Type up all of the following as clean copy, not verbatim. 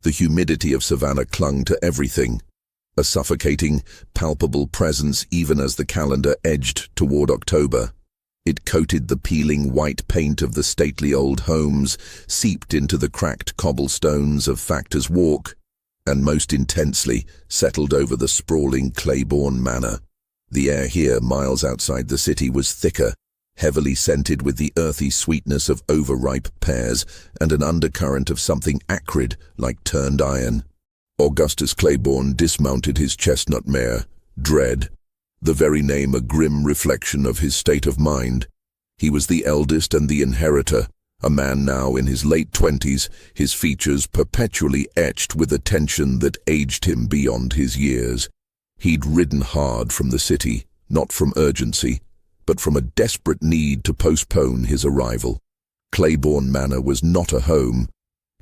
The humidity of Savannah clung to everything, a suffocating, palpable presence even as the calendar edged toward October. It coated the peeling white paint of the stately old homes, seeped into the cracked cobblestones of Factor's Walk, and most intensely settled over the sprawling Claiborne Manor. The air here, miles outside the city, was thicker, heavily scented with the earthy sweetness of overripe pears and an undercurrent of something acrid like turned iron. Augustus Claiborne dismounted his chestnut mare, Dread, the very name a grim reflection of his state of mind. He was the eldest and the inheritor, a man now in his late 20s, his features perpetually etched with a tension that aged him beyond his years. He'd ridden hard from the city, not from urgency, but from a desperate need to postpone his arrival. Claiborne Manor was not a home.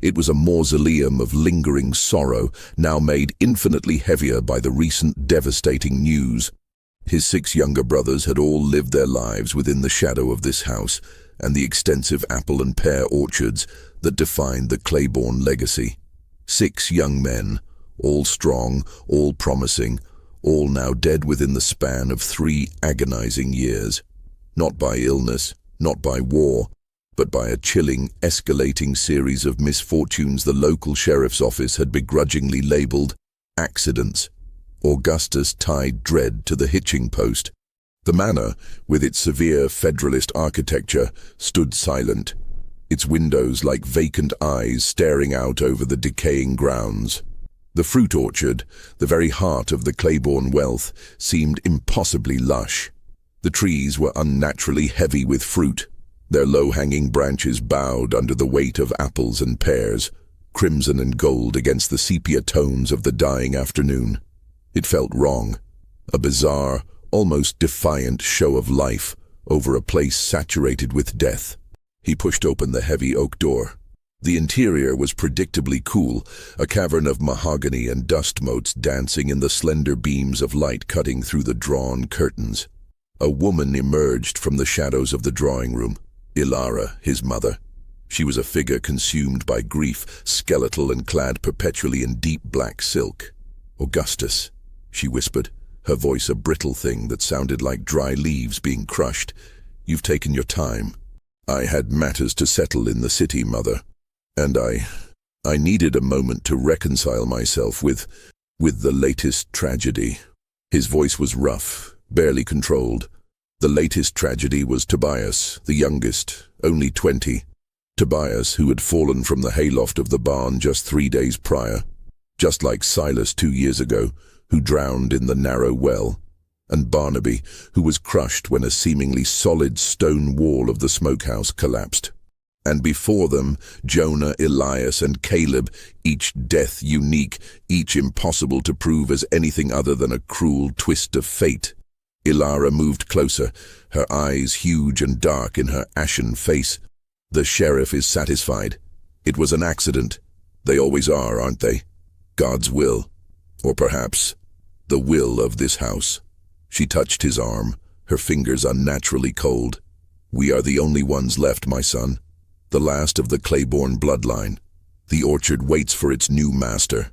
It was a mausoleum of lingering sorrow, now made infinitely heavier by the recent devastating news. His 6 younger brothers had all lived their lives within the shadow of this house and the extensive apple and pear orchards that defined the Claiborne legacy. 6 young men, all strong, all promising, all now dead within the span of 3 agonizing years. Not by illness, not by war, but by a chilling, escalating series of misfortunes the local sheriff's office had begrudgingly labeled accidents. Augustus tied Dread to the hitching post. The manor, with its severe Federalist architecture, stood silent, its windows like vacant eyes staring out over the decaying grounds. The fruit orchard, the very heart of the Claiborne wealth, seemed impossibly lush. The trees were unnaturally heavy with fruit, their low-hanging branches bowed under the weight of apples and pears, crimson and gold against the sepia tones of the dying afternoon. It felt wrong, a bizarre, almost defiant show of life over a place saturated with death. He pushed open the heavy oak door. The interior was predictably cool, a cavern of mahogany and dust motes dancing in the slender beams of light cutting through the drawn curtains. A woman emerged from the shadows of the drawing room, Ilara, his mother. She was a figure consumed by grief, skeletal and clad perpetually in deep black silk. "Augustus," she whispered, her voice a brittle thing that sounded like dry leaves being crushed. "You've taken your time. I had matters to settle in the city, Mother, and I needed a moment to reconcile myself with the latest tragedy." His voice was rough, barely controlled. The latest tragedy was Tobias, the youngest, only 20. Tobias, who had fallen from the hayloft of the barn just 3 days prior, just like Silas 2 years ago, who drowned in the narrow well, and Barnaby, who was crushed when a seemingly solid stone wall of the smokehouse collapsed. And before them, Jonah, Elias, and Caleb, each death unique, each impossible to prove as anything other than a cruel twist of fate. Ilara moved closer, her eyes huge and dark in her ashen face. "The sheriff is satisfied. It was an accident. They always are, aren't they? God's will. Or perhaps the will of this house." She touched his arm, her fingers unnaturally cold. "We are the only ones left, my son. The last of the Claiborne bloodline. The orchard waits for its new master."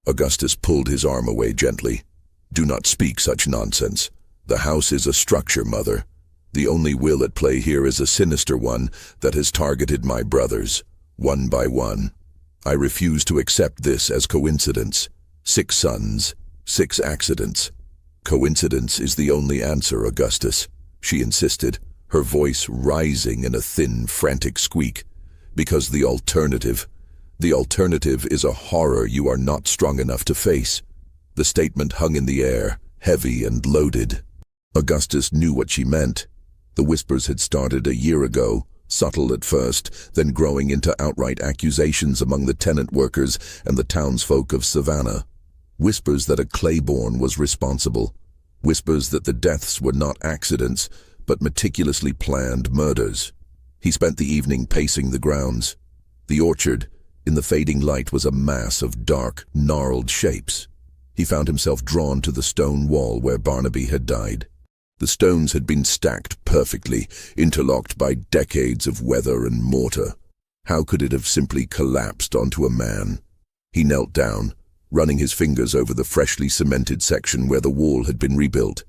Augustus pulled his arm away gently. "Do not speak such nonsense. The house is a structure, Mother. The only will at play here is a sinister one that has targeted my brothers, one by one. I refuse to accept this as coincidence. 6 sons, 6 accidents. Coincidence is the only answer, Augustus," she insisted, her voice rising in a thin, frantic squeak. "Because the alternative is a horror you are not strong enough to face." The statement hung in the air, heavy and loaded. Augustus knew what she meant. The whispers had started a year ago, subtle at first, then growing into outright accusations among the tenant workers and the townsfolk of Savannah. Whispers that a Claiborne was responsible. Whispers that the deaths were not accidents, but meticulously planned murders. He spent the evening pacing the grounds. The orchard, in the fading light, was a mass of dark, gnarled shapes. He found himself drawn to the stone wall where Barnaby had died. The stones had been stacked perfectly, interlocked by decades of weather and mortar. How could it have simply collapsed onto a man? He knelt down, running his fingers over the freshly cemented section where the wall had been rebuilt.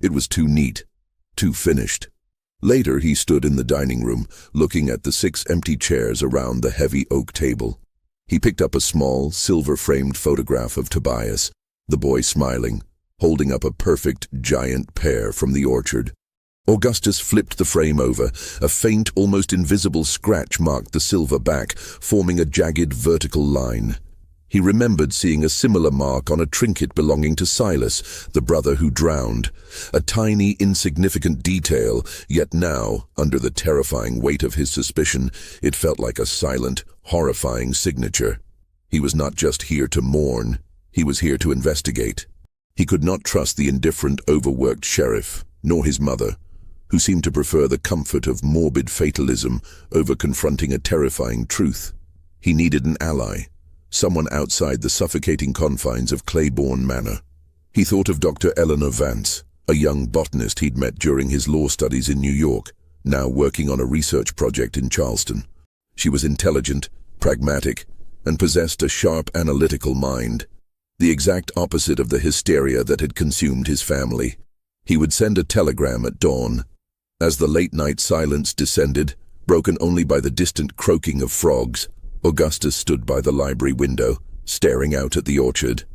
It was too neat, too finished. Later he stood in the dining room, looking at the 6 empty chairs around the heavy oak table. He picked up a small, silver-framed photograph of Tobias, the boy smiling, holding up a perfect, giant pear from the orchard. Augustus flipped the frame over. A faint, almost invisible scratch marked the silver back, forming a jagged vertical line. He remembered seeing a similar mark on a trinket belonging to Silas, the brother who drowned. A tiny, insignificant detail, yet now, under the terrifying weight of his suspicion, it felt like a silent, horrifying signature. He was not just here to mourn, he was here to investigate. He could not trust the indifferent, overworked sheriff, nor his mother, who seemed to prefer the comfort of morbid fatalism over confronting a terrifying truth. He needed an ally. Someone outside the suffocating confines of Claiborne Manor. He thought of Dr. Eleanor Vance, a young botanist he'd met during his law studies in New York, now working on a research project in Charleston. She was intelligent, pragmatic, and possessed a sharp analytical mind, the exact opposite of the hysteria that had consumed his family. He would send a telegram at dawn. As the late-night silence descended, broken only by the distant croaking of frogs, Augustus stood by the library window, staring out at the orchard.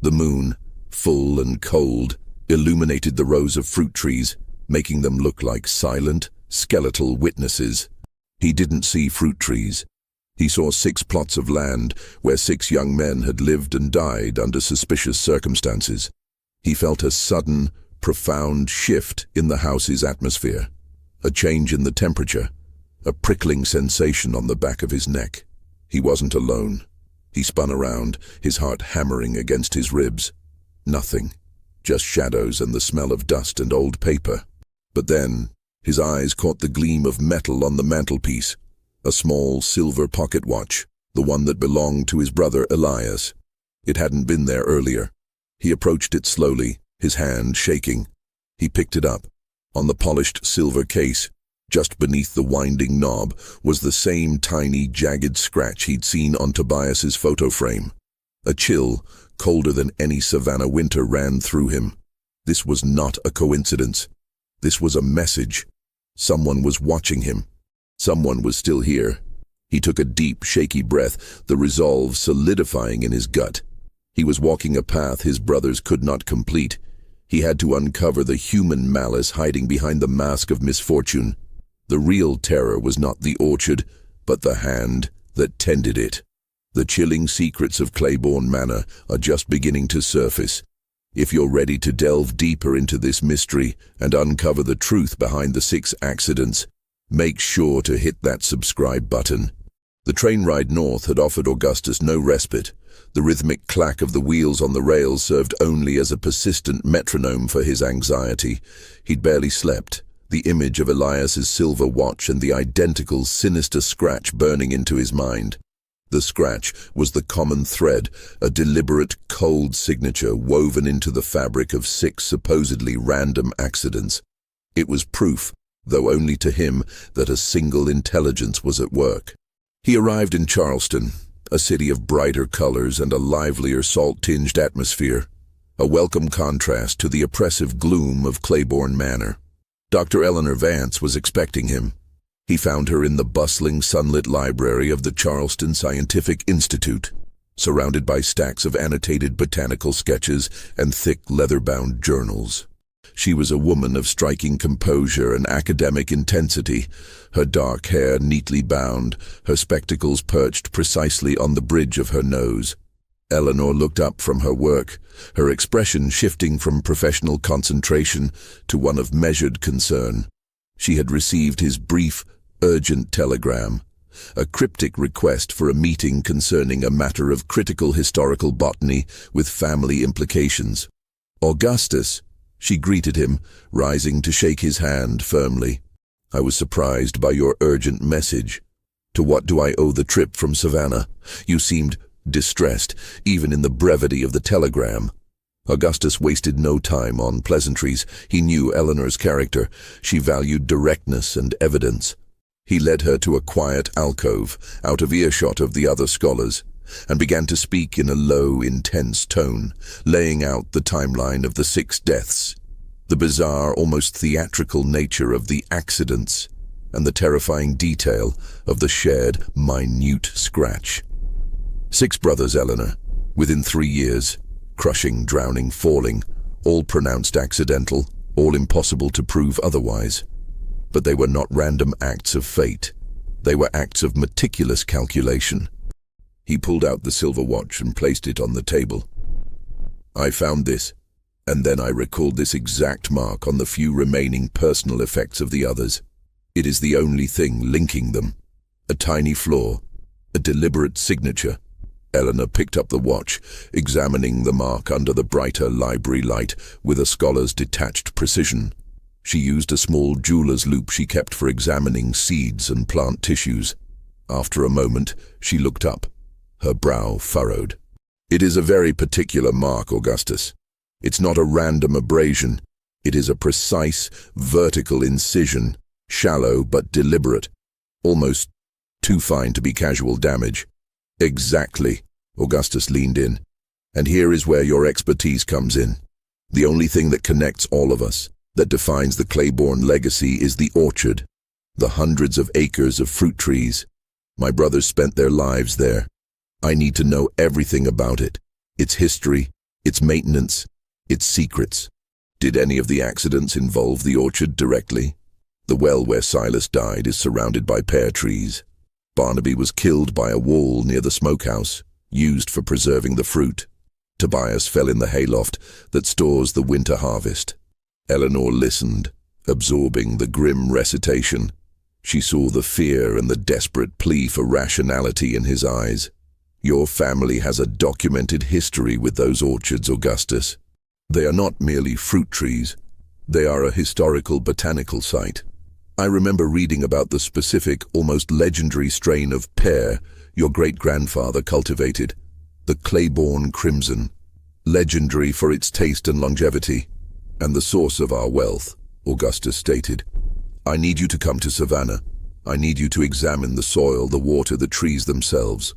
The moon, full and cold, illuminated the rows of fruit trees, making them look like silent, skeletal witnesses. He didn't see fruit trees. He saw 6 plots of land where 6 young men had lived and died under suspicious circumstances. He felt a sudden, profound shift in the house's atmosphere, a change in the temperature, a prickling sensation on the back of his neck. He wasn't alone. He spun around, his heart hammering against his ribs. Nothing, just shadows and the smell of dust and old paper. But then, his eyes caught the gleam of metal on the mantelpiece, a small silver pocket watch, the one that belonged to his brother Elias. It hadn't been there earlier. He approached it slowly, his hand shaking. He picked it up. On the polished silver case, just beneath the winding knob, was the same tiny, jagged scratch he'd seen on Tobias's photo frame. A chill, colder than any Savannah winter, ran through him. This was not a coincidence. This was a message. Someone was watching him. Someone was still here. He took a deep, shaky breath, the resolve solidifying in his gut. He was walking a path his brothers could not complete. He had to uncover the human malice hiding behind the mask of misfortune. The real terror was not the orchard, but the hand that tended it. The chilling secrets of Claiborne Manor are just beginning to surface. If you're ready to delve deeper into this mystery and uncover the truth behind the 6 accidents, make sure to hit that subscribe button. The train ride north had offered Augustus no respite. The rhythmic clack of the wheels on the rails served only as a persistent metronome for his anxiety. He'd barely slept, the image of Elias's silver watch and the identical, sinister scratch burning into his mind. The scratch was the common thread, a deliberate, cold signature woven into the fabric of 6 supposedly random accidents. It was proof, though only to him, that a single intelligence was at work. He arrived in Charleston, a city of brighter colors and a livelier salt-tinged atmosphere, a welcome contrast to the oppressive gloom of Claiborne Manor. Dr. Eleanor Vance was expecting him. He found her in the bustling, sunlit library of the Charleston Scientific Institute, surrounded by stacks of annotated botanical sketches and thick, leather-bound journals. She was a woman of striking composure and academic intensity, her dark hair neatly bound, her spectacles perched precisely on the bridge of her nose. Eleanor looked up from her work, her expression shifting from professional concentration to one of measured concern. She had received his brief, urgent telegram, a cryptic request for a meeting concerning a matter of critical historical botany with family implications. "Augustus," she greeted him, rising to shake his hand firmly. "I was surprised by your urgent message. To what do I owe the trip from Savannah? You seemed distressed, even in the brevity of the telegram." Augustus wasted no time on pleasantries. He knew Eleanor's character. She valued directness and evidence. He led her to a quiet alcove, out of earshot of the other scholars. and began to speak in a low, intense tone, laying out the timeline of the 6 deaths, the bizarre, almost theatrical nature of the accidents, and the terrifying detail of the shared, minute scratch. 6 brothers, Eleanor, within 3 years, crushing, drowning, falling, all pronounced accidental, all impossible to prove otherwise. But they were not random acts of fate. They were acts of meticulous calculation. He pulled out the silver watch and placed it on the table. I found this, and then I recalled this exact mark on the few remaining personal effects of the others. It is the only thing linking them. A tiny flaw, a deliberate signature. Eleanor picked up the watch, examining the mark under the brighter library light with a scholar's detached precision. She used a small jeweler's loupe she kept for examining seeds and plant tissues. After a moment, she looked up, her brow furrowed. It is a very particular mark, Augustus. It's not a random abrasion. It is a precise, vertical incision, shallow but deliberate, almost too fine to be casual damage. Exactly, Augustus leaned in. And here is where your expertise comes in. The only thing that connects all of us, that defines the Claiborne legacy, is the orchard, the hundreds of acres of fruit trees. My brothers spent their lives there. I need to know everything about it, its history, its maintenance, its secrets. Did any of the accidents involve the orchard directly? The well where Silas died is surrounded by pear trees. Barnaby was killed by a wall near the smokehouse, used for preserving the fruit. Tobias fell in the hayloft that stores the winter harvest. Eleanor listened, absorbing the grim recitation. She saw the fear and the desperate plea for rationality in his eyes. Your family has a documented history with those orchards, Augustus. They are not merely fruit trees. They are a historical botanical site. I remember reading about the specific, almost legendary strain of pear your great-grandfather cultivated, the Claiborne Crimson, legendary for its taste and longevity, and the source of our wealth, Augustus stated. I need you to come to Savannah. I need you to examine the soil, the water, the trees themselves.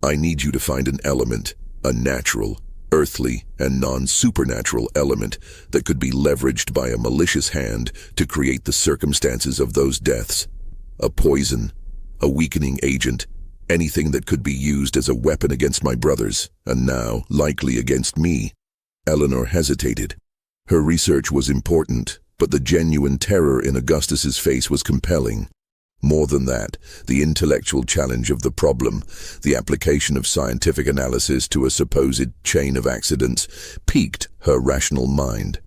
I need you to find an element, a natural, earthly, and non-supernatural element that could be leveraged by a malicious hand to create the circumstances of those deaths. A poison, a weakening agent, anything that could be used as a weapon against my brothers, and now likely against me. Eleanor hesitated. Her research was important, but the genuine terror in Augustus's face was compelling. More than that, the intellectual challenge of the problem, the application of scientific analysis to a supposed chain of accidents, piqued her rational mind.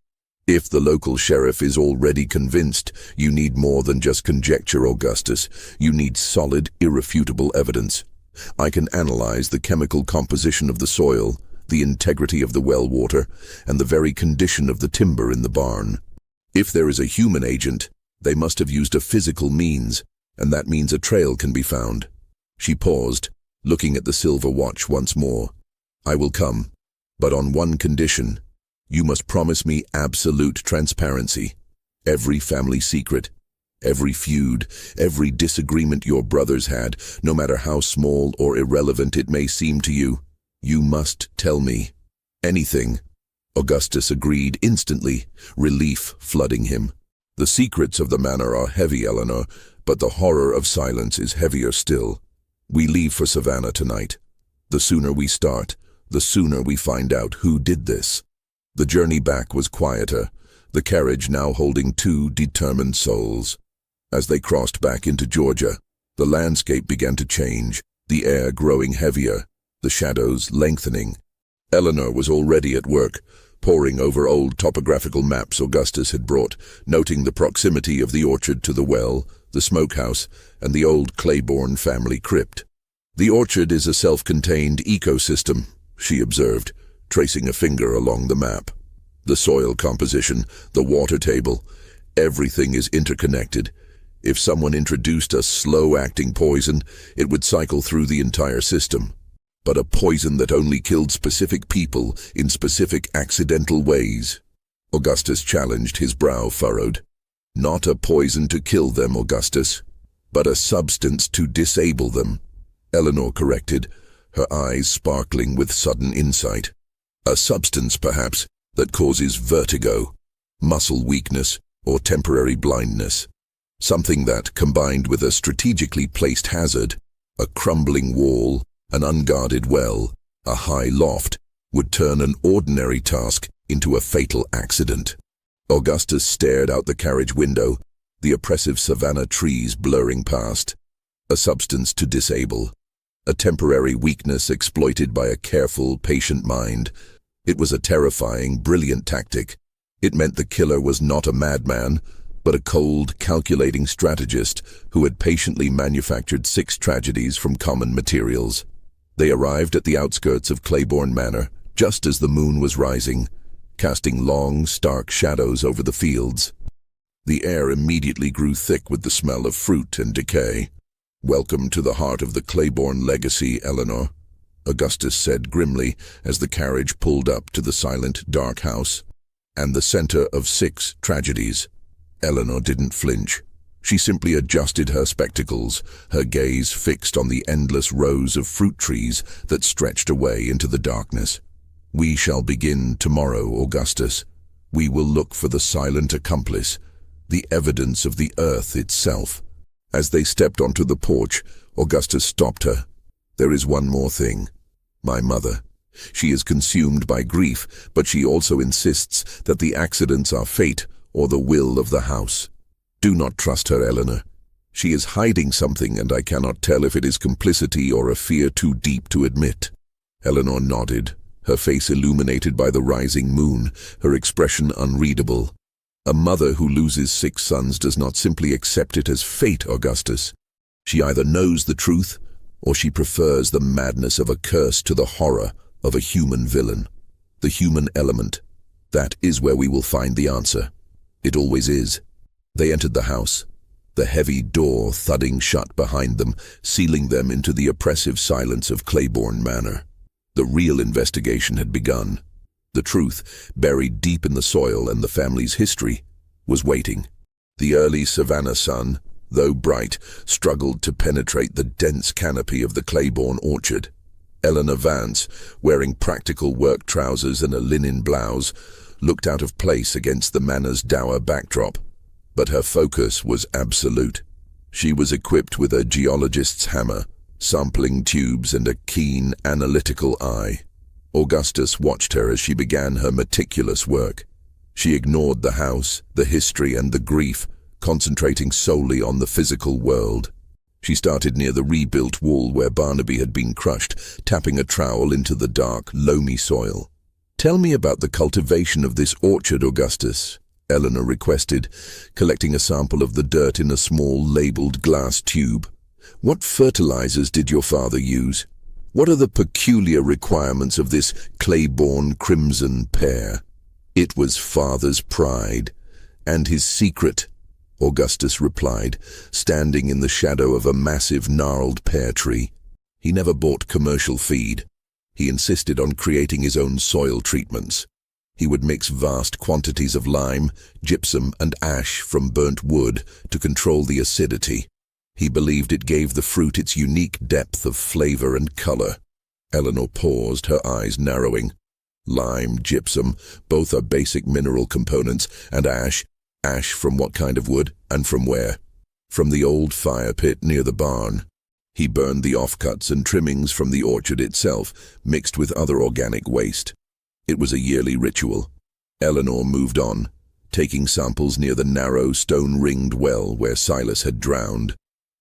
If the local sheriff is already convinced, you need more than just conjecture, Augustus. You need solid, irrefutable evidence. I can analyze the chemical composition of the soil, the integrity of the well water, and the very condition of the timber in the barn. If there is a human agent, they must have used a physical means, and that means a trail can be found. She paused, looking at the silver watch once more. I will come, but on one condition. You must promise me absolute transparency. Every family secret, every feud, every disagreement your brothers had, no matter how small or irrelevant it may seem to you, you must tell me. Anything. Augustus agreed instantly, relief flooding him. The secrets of the manor are heavy, Eleanor, but the horror of silence is heavier still. We leave for Savannah tonight. The sooner we start, the sooner we find out who did this. The journey back was quieter, the carriage now holding 2 determined souls. As they crossed back into Georgia, the landscape began to change, the air growing heavier, the shadows lengthening. Eleanor was already at work, poring over old topographical maps Augustus had brought, noting the proximity of the orchard to the well, the smokehouse, and the old Claiborne family crypt. The orchard is a self-contained ecosystem, she observed, tracing a finger along the map. The soil composition, the water table, everything is interconnected. If someone introduced a slow-acting poison, it would cycle through the entire system. But a poison that only killed specific people in specific accidental ways. Augustus challenged, his brow furrowed. Not a poison to kill them, Augustus, but a substance to disable them, Eleanor corrected, her eyes sparkling with sudden insight. A substance, perhaps, that causes vertigo, muscle weakness, or temporary blindness. Something that, combined with a strategically placed hazard, a crumbling wall, an unguarded well, a high loft, would turn an ordinary task into a fatal accident. Augustus stared out the carriage window, the oppressive Savannah trees blurring past. A substance to disable. A temporary weakness exploited by a careful, patient mind. It was a terrifying, brilliant tactic. It meant the killer was not a madman, but a cold, calculating strategist who had patiently manufactured 6 tragedies from common materials. They arrived at the outskirts of Claiborne Manor, just as the moon was rising, casting long, stark shadows over the fields. The air immediately grew thick with the smell of fruit and decay. "Welcome to the heart of the Claiborne legacy, Eleanor," Augustus said grimly as the carriage pulled up to the silent, dark house. "And the center of 6 tragedies." Eleanor didn't flinch. She simply adjusted her spectacles, her gaze fixed on the endless rows of fruit trees that stretched away into the darkness. "We shall begin tomorrow, Augustus. We will look for the silent accomplice, the evidence of the earth itself." As they stepped onto the porch, Augustus stopped her. "There is one more thing. My mother. She is consumed by grief, but she also insists that the accidents are fate or the will of the house. Do not trust her, Eleanor. She is hiding something, and I cannot tell if it is complicity or a fear too deep to admit." Eleanor nodded, her face illuminated by the rising moon, her expression unreadable. "A mother who loses 6 sons does not simply accept it as fate, Augustus. She either knows the truth, or she prefers the madness of a curse to the horror of a human villain. The human element. That is where we will find the answer. It always is." They entered the house, the heavy door thudding shut behind them, sealing them into the oppressive silence of Claiborne Manor. The real investigation had begun. The truth, buried deep in the soil and the family's history, was waiting. The early Savannah sun, though bright, struggled to penetrate the dense canopy of the Claiborne orchard. Eleanor Vance, wearing practical work trousers and a linen blouse, looked out of place against the manor's dour backdrop. But her focus was absolute. She was equipped with a geologist's hammer, sampling tubes, and a keen, analytical eye. Augustus watched her as she began her meticulous work. She ignored the house, the history, and the grief, concentrating solely on the physical world. She started near the rebuilt wall where Barnaby had been crushed, tapping a trowel into the dark, loamy soil. "Tell me about the cultivation of this orchard, Augustus," Eleanor requested, collecting a sample of the dirt in a small, labeled glass tube. "What fertilizers did your father use? What are the peculiar requirements of this Claiborne crimson pear?" "It was father's pride, and his secret," Augustus replied, standing in the shadow of a massive gnarled pear tree. "He never bought commercial feed. He insisted on creating his own soil treatments. He would mix vast quantities of lime, gypsum, and ash from burnt wood to control the acidity. He believed it gave the fruit its unique depth of flavor and color." Eleanor paused, her eyes narrowing. "Lime, gypsum, both are basic mineral components, and ash. Ash from what kind of wood, and from where?" "From the old fire pit near the barn. He burned the offcuts and trimmings from the orchard itself, mixed with other organic waste. It was a yearly ritual." Eleanor moved on, taking samples near the narrow, stone-ringed well where Silas had drowned.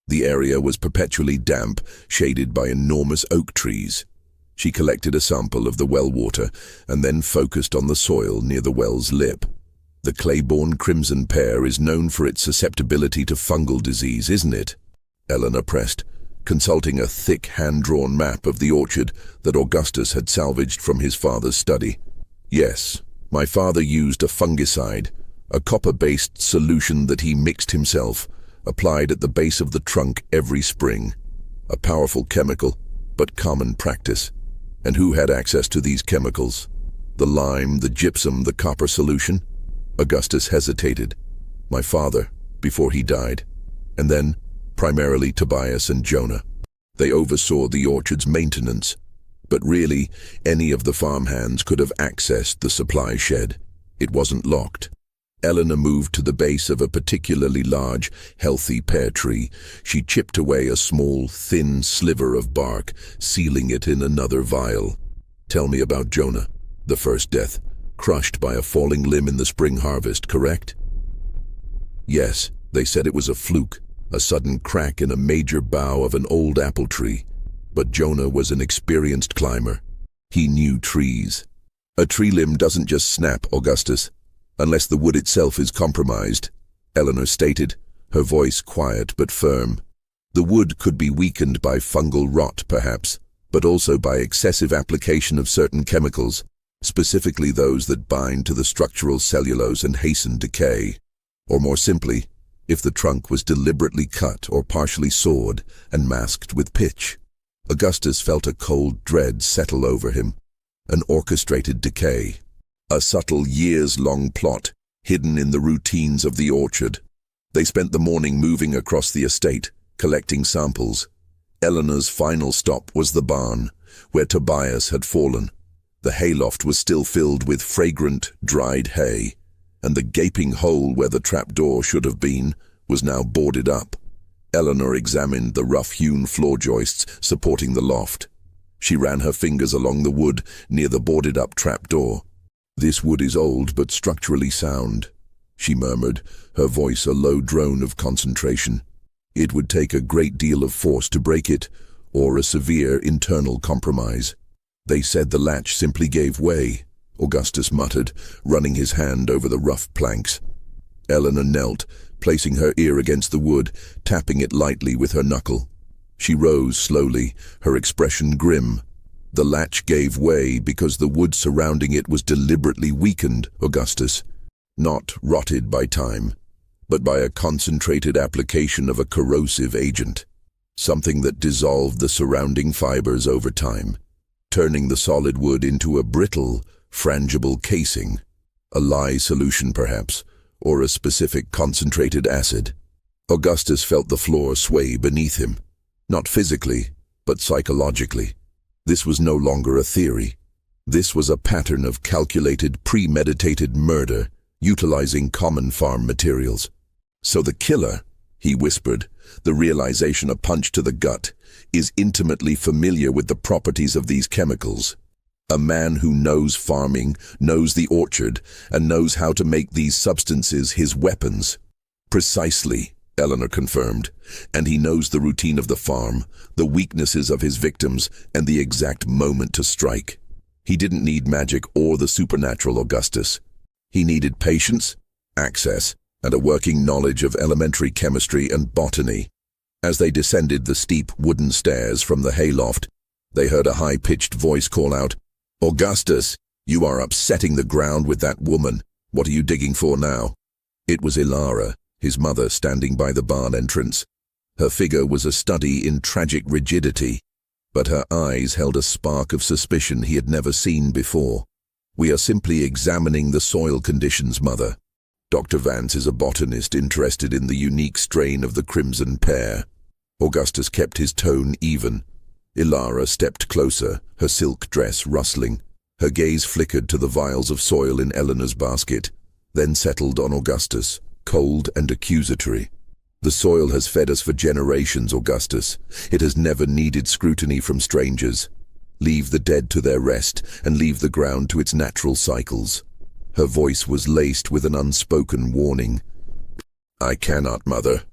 The area was perpetually damp, shaded by enormous oak trees. She collected a sample of the well water and then focused on the soil near the well's lip. "The Claiborne crimson pear is known for its susceptibility to fungal disease, isn't it?" Eleanor pressed, consulting a thick hand-drawn map of the orchard that Augustus had salvaged from his father's study. "Yes, my father used a fungicide, a copper-based solution that he mixed himself, applied at the base of the trunk every spring. A powerful chemical, but common practice. And who had access to these chemicals? The lime, the gypsum, the copper solution?" Augustus hesitated. "My father, before he died. And then, primarily Tobias and Jonah. They oversaw the orchard's maintenance, But really, any of the farmhands could have accessed the supply shed. It wasn't locked. Eleanor moved to the base of a particularly large, healthy pear tree. She chipped away a small, thin sliver of bark, sealing it in another vial. "Tell me about Jonah, the first death, crushed by a falling limb in the spring harvest, correct?" "Yes, they said it was a fluke, a sudden crack in a major bough of an old apple tree. But Jonah was an experienced climber. He knew trees. A tree limb doesn't just snap, Augustus, unless the wood itself is compromised," Eleanor stated, her voice quiet but firm. "The wood could be weakened by fungal rot, perhaps, but also by excessive application of certain chemicals, specifically those that bind to the structural cellulose and hasten decay. Or more simply, if the trunk was deliberately cut or partially sawed and masked with pitch." Augustus felt a cold dread settle over him. An orchestrated decay. A subtle years-long plot, hidden in the routines of the orchard. They spent the morning moving across the estate, collecting samples. Eleanor's final stop was the barn, where Tobias had fallen. The hayloft was still filled with fragrant, dried hay, and the gaping hole where the trapdoor should have been was now boarded up. Eleanor examined the rough-hewn floor joists supporting the loft. She ran her fingers along the wood near the boarded-up trapdoor. "This wood is old but structurally sound," she murmured, her voice a low drone of concentration. "It would take a great deal of force to break it, or a severe internal compromise." "They said the latch simply gave way," Augustus muttered, running his hand over the rough planks. Eleanor knelt, placing her ear against the wood, tapping it lightly with her knuckle. She rose slowly, her expression grim. "The latch gave way because the wood surrounding it was deliberately weakened, Augustus. Not rotted by time, but by a concentrated application of a corrosive agent. Something that dissolved the surrounding fibers over time, turning the solid wood into a brittle, frangible casing. A lye solution, perhaps, or a specific concentrated acid." Augustus felt the floor sway beneath him. Not physically, but psychologically. This was no longer a theory. This was a pattern of calculated, premeditated murder, utilizing common farm materials. "So the killer," he whispered, the realization a punch to the gut, "is intimately familiar with the properties of these chemicals. A man who knows farming, knows the orchard, and knows how to make these substances his weapons." "Precisely," Eleanor confirmed, "and he knows the routine of the farm, the weaknesses of his victims, and the exact moment to strike. He didn't need magic or the supernatural, Augustus. He needed patience, access, and a working knowledge of elementary chemistry and botany." As they descended the steep wooden stairs from the hayloft, they heard a high-pitched voice call out, "Augustus, you are upsetting the ground with that woman. What are you digging for now?" It was Ilara, his mother, standing by the barn entrance. Her figure was a study in tragic rigidity, but her eyes held a spark of suspicion he had never seen before. "We are simply examining the soil conditions, Mother. Dr. Vance is a botanist interested in the unique strain of the crimson pear." Augustus kept his tone even. Ilara stepped closer, her silk dress rustling. Her gaze flickered to the vials of soil in Eleanor's basket, then settled on Augustus, cold and accusatory. "The soil has fed us for generations, Augustus. It has never needed scrutiny from strangers. Leave the dead to their rest, and leave the ground to its natural cycles." Her voice was laced with an unspoken warning. "I cannot, Mother,"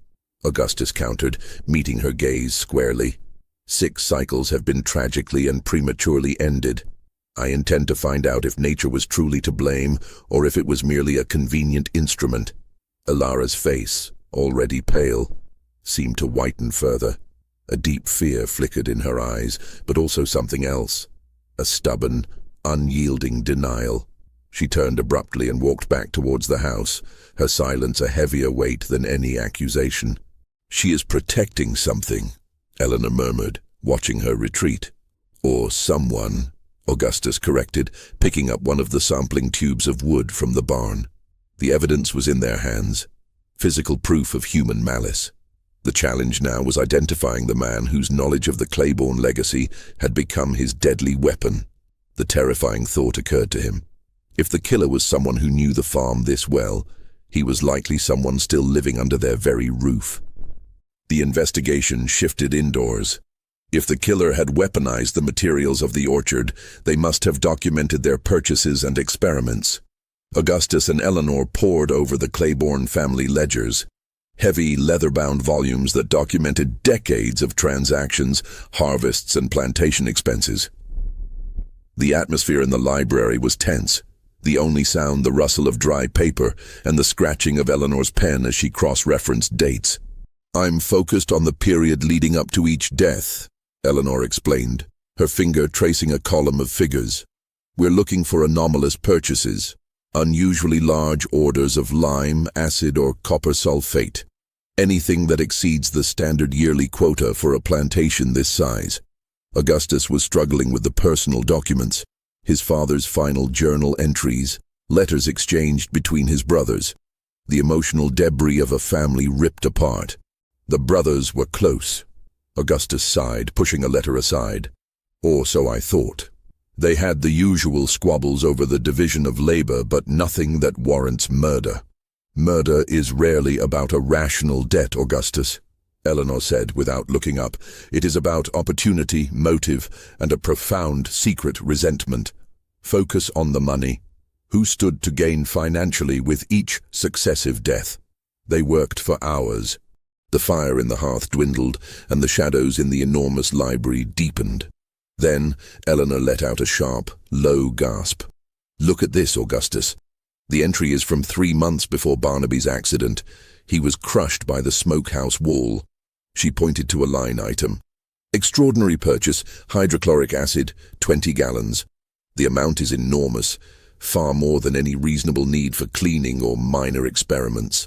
Augustus countered, meeting her gaze squarely. 6 cycles have been tragically and prematurely ended. I intend to find out if nature was truly to blame, or if it was merely a convenient instrument." Ilara's face, already pale, seemed to whiten further. A deep fear flickered in her eyes, but also something else. A stubborn, unyielding denial. She turned abruptly and walked back towards the house, her silence a heavier weight than any accusation. "She is protecting something," Eleanor murmured, watching her retreat. "Or someone," Augustus corrected, picking up one of the sampling tubes of wood from the barn. The evidence was in their hands. Physical proof of human malice. The challenge now was identifying the man whose knowledge of the Claiborne legacy had become his deadly weapon. The terrifying thought occurred to him. If the killer was someone who knew the farm this well, he was likely someone still living under their very roof. The investigation shifted indoors. If the killer had weaponized the materials of the orchard, they must have documented their purchases and experiments. Augustus and Eleanor pored over the Claiborne family ledgers, heavy leather-bound volumes that documented decades of transactions, harvests, and plantation expenses. The atmosphere in the library was tense, the only sound the rustle of dry paper and the scratching of Eleanor's pen as she cross-referenced dates. "I'm focused on the period leading up to each death," Eleanor explained, her finger tracing a column of figures. "We're looking for anomalous purchases, unusually large orders of lime, acid, or copper sulfate. Anything that exceeds the standard yearly quota for a plantation this size." Augustus was struggling with the personal documents, his father's final journal entries, letters exchanged between his brothers, the emotional debris of a family ripped apart. The brothers were close. Augustus sighed, pushing a letter aside. "Or so I thought. They had the usual squabbles over the division of labor, but nothing that warrants murder." "Murder is rarely about a rational debt, Augustus," Eleanor said without looking up. "It is about opportunity, motive, and a profound secret resentment. Focus on the money. Who stood to gain financially with each successive death?" They worked for hours. The fire in the hearth dwindled, and the shadows in the enormous library deepened. Then Eleanor let out a sharp, low gasp. "Look at this, Augustus. The entry is from 3 months before Barnaby's accident. He was crushed by the smokehouse wall." She pointed to a line item. "Extraordinary purchase, hydrochloric acid, 20 gallons. The amount is enormous, far more than any reasonable need for cleaning or minor experiments."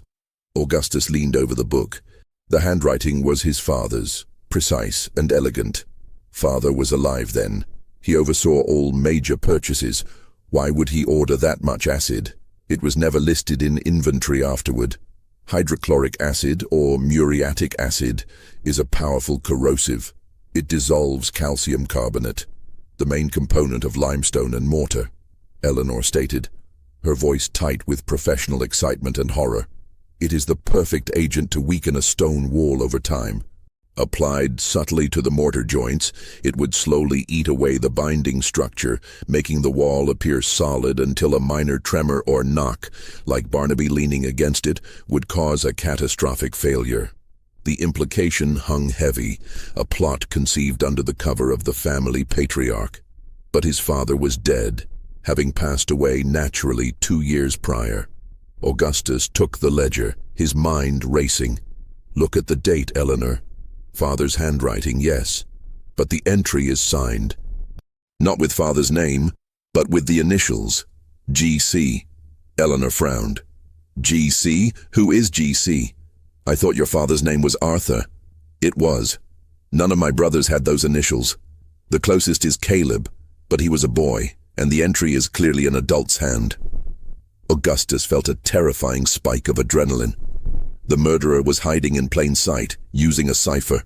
Augustus leaned over the book. The handwriting was his father's, precise and elegant. Father was alive then. He oversaw all major purchases. Why would he order that much acid? It was never listed in inventory afterward. Hydrochloric acid, or muriatic acid, is a powerful corrosive. It dissolves calcium carbonate, the main component of limestone and mortar, Eleanor stated, her voice tight with professional excitement and horror. "It is the perfect agent to weaken a stone wall over time. Applied subtly to the mortar joints, it would slowly eat away the binding structure, making the wall appear solid until a minor tremor or knock, like Barnaby leaning against it, would cause a catastrophic failure." The implication hung heavy, a plot conceived under the cover of the family patriarch. But his father was dead, having passed away naturally 2 years prior. Augustus took the ledger, his mind racing. "Look at the date, Eleanor. Father's handwriting, yes, but the entry is signed. Not with father's name, but with the initials, G.C. Eleanor frowned. "G.C.? Who is G.C.? I thought your father's name was Arthur." "It was. None of my brothers had those initials. The closest is Caleb, but he was a boy, and the entry is clearly an adult's hand." Augustus felt a terrifying spike of adrenaline. The murderer was hiding in plain sight, using a cipher.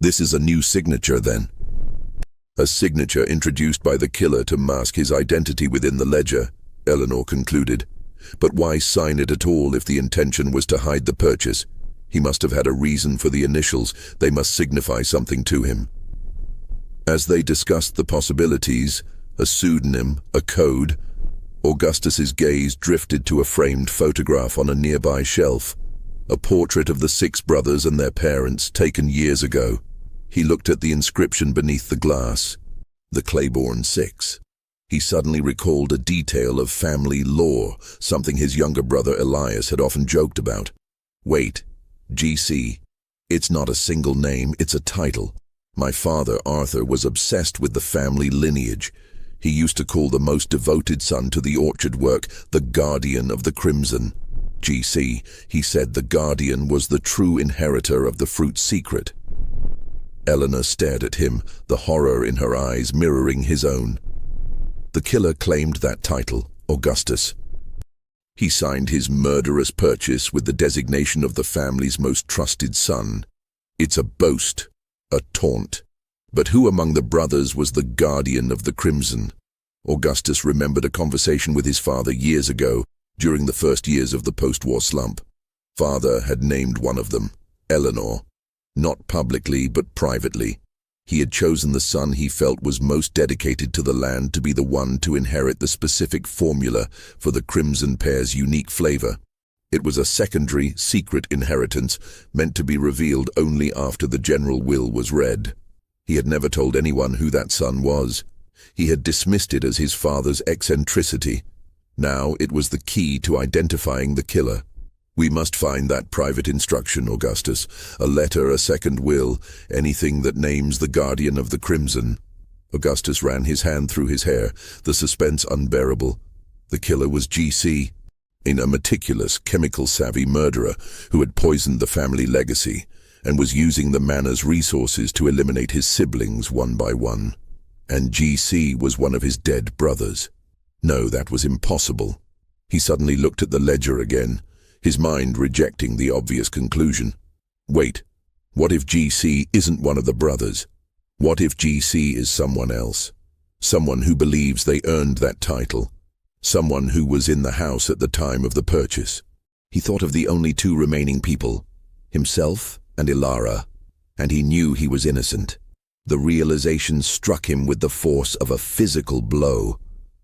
This is a new signature, then. A signature introduced by the killer to mask his identity within the ledger, Eleanor concluded. But why sign it at all if the intention was to hide the purchase? He must have had a reason for the initials. They must signify something to him. As they discussed the possibilities, a pseudonym, a code, Augustus's gaze drifted to a framed photograph on a nearby shelf, a portrait of the 6 brothers and their parents taken years ago. He looked at the inscription beneath the glass, the Claiborne 6. He suddenly recalled a detail of family lore, something his younger brother Elias had often joked about. "Wait, G.C. It's not a single name, it's a title. My father, Arthur, was obsessed with the family lineage. He used to call the most devoted son to the orchard work the guardian of the crimson. G.C., he said the guardian was the true inheritor of the fruit's secret." Eleanor stared at him, the horror in her eyes mirroring his own. "The killer claimed that title, Augustus. He signed his murderous purchase with the designation of the family's most trusted son. It's a boast, a taunt. But who among the brothers was the guardian of the crimson? Augustus remembered a conversation with his father years ago, during the first years of the post-war slump. Father had named one of them, Eleanor. Not publicly, but privately. He had chosen the son he felt was most dedicated to the land to be the one to inherit the specific formula for the crimson pear's unique flavor. It was a secondary, secret inheritance meant to be revealed only after the general will was read. He had never told anyone who that son was. He had dismissed it as his father's eccentricity. Now it was the key to identifying the killer. We must find that private instruction, Augustus. A letter, a second will, anything that names the guardian of the crimson. Augustus ran his hand through his hair, the suspense unbearable. The killer was G.C., a meticulous, chemical-savvy murderer who had poisoned the family legacy and was using the manor's resources to eliminate his siblings one by one. And G.C. was one of his dead brothers. No, that was impossible. He suddenly looked at the ledger again, his mind rejecting the obvious conclusion. Wait, what if G.C. isn't one of the brothers? What if G.C. is someone else? Someone who believes they earned that title. Someone who was in the house at the time of the purchase. He thought of the only two remaining people, himself and Ilara, and he knew he was innocent. The realization struck him with the force of a physical blow,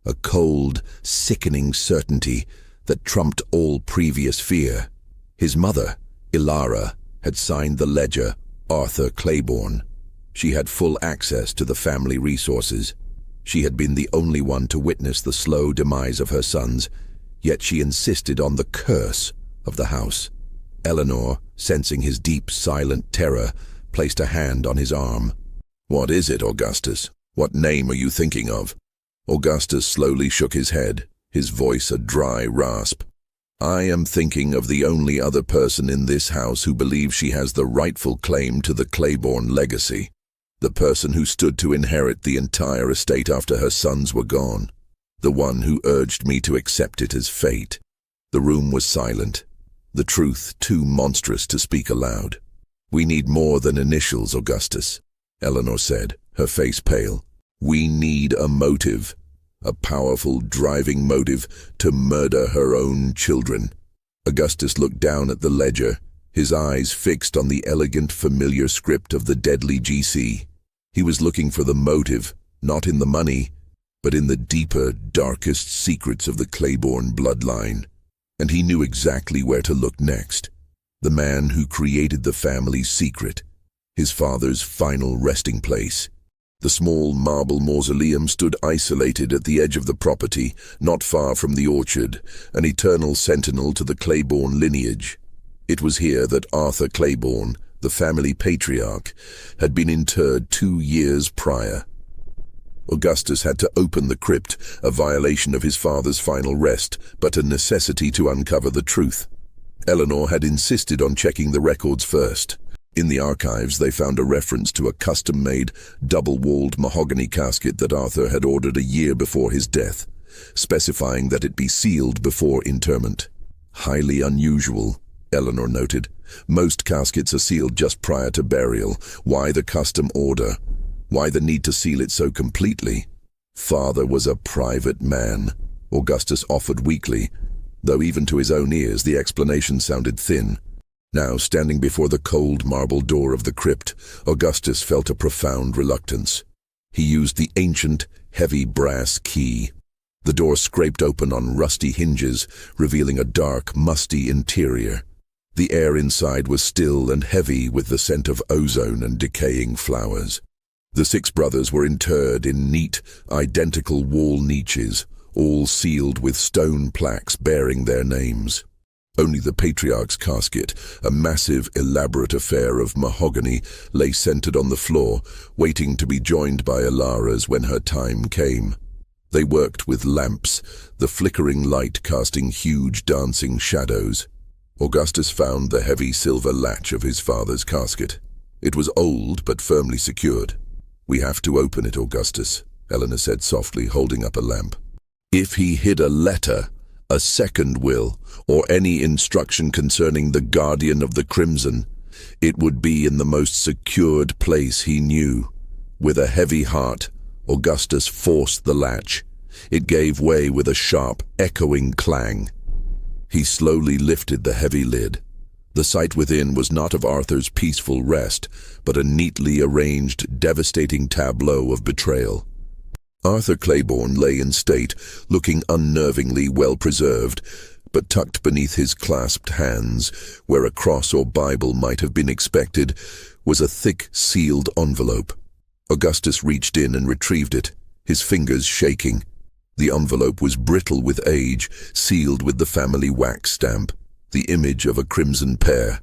a cold, sickening certainty that trumped all previous fear. His mother, Ilara, had signed the ledger, Arthur Claiborne. She had full access to the family resources. She had been the only one to witness the slow demise of her sons, yet she insisted on the curse of the house. Eleanor, sensing his deep, silent terror, placed a hand on his arm. What is it, Augustus? What name are you thinking of? Augustus slowly shook his head, his voice a dry rasp. I am thinking of the only other person in this house who believes she has the rightful claim to the Claiborne legacy. The person who stood to inherit the entire estate after her sons were gone. The one who urged me to accept it as fate. The room was silent, the truth too monstrous to speak aloud. We need more than initials, Augustus, Eleanor said, her face pale. We need a motive. A powerful, driving motive to murder her own children. Augustus looked down at the ledger, his eyes fixed on the elegant, familiar script of the deadly G.C. He was looking for the motive, not in the money, but in the deeper, darkest secrets of the Claiborne bloodline. And he knew exactly where to look next. The man who created the family's secret, his father's final resting place. The small marble mausoleum stood isolated at the edge of the property, not far from the orchard, an eternal sentinel to the Claiborne lineage. It was here that Arthur Claiborne, the family patriarch, had been interred 2 years prior. Augustus had to open the crypt, a violation of his father's final rest, but a necessity to uncover the truth. Eleanor had insisted on checking the records first. In the archives, they found a reference to a custom-made, double-walled mahogany casket that Arthur had ordered a year before his death, specifying that it be sealed before interment. Highly unusual, Eleanor noted. Most caskets are sealed just prior to burial. Why the custom order? Why the need to seal it so completely? Father was a private man, Augustus offered weakly, though even to his own ears the explanation sounded thin. Now, standing before the cold marble door of the crypt, Augustus felt a profound reluctance. He used the ancient, heavy brass key. The door scraped open on rusty hinges, revealing a dark, musty interior. The air inside was still and heavy with the scent of ozone and decaying flowers. The 6 brothers were interred in neat, identical wall niches, all sealed with stone plaques bearing their names. Only the patriarch's casket, a massive, elaborate affair of mahogany, lay centered on the floor, waiting to be joined by Ilara's when her time came. They worked with lamps, the flickering light casting huge dancing shadows. Augustus found the heavy silver latch of his father's casket. It was old but firmly secured. We have to open it, Augustus, Eleanor said softly, holding up a lamp. If he hid a letter, A second will, or any instruction concerning the guardian of the crimson, it would be in the most secured place he knew. With a heavy heart, Augustus forced the latch. It gave way with a sharp, echoing clang. He slowly lifted the heavy lid. The sight within was not of Arthur's peaceful rest, but a neatly arranged, devastating tableau of betrayal. Arthur Claiborne lay in state, looking unnervingly well-preserved, but tucked beneath his clasped hands, where a cross or Bible might have been expected, was a thick, sealed envelope. Augustus reached in and retrieved it, his fingers shaking. The envelope was brittle with age, sealed with the family wax stamp, the image of a crimson pear.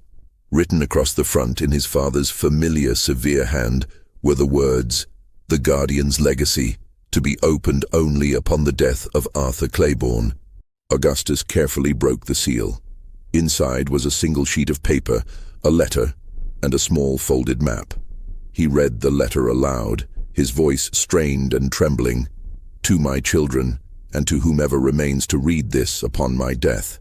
Written across the front in his father's familiar, severe hand were the words, "The Guardian's Legacy, to be opened only upon the death of Arthur Claiborne." Augustus carefully broke the seal. Inside was a single sheet of paper, a letter, and a small folded map. He read the letter aloud, his voice strained and trembling. "To my children, and to whomever remains to read this upon my death.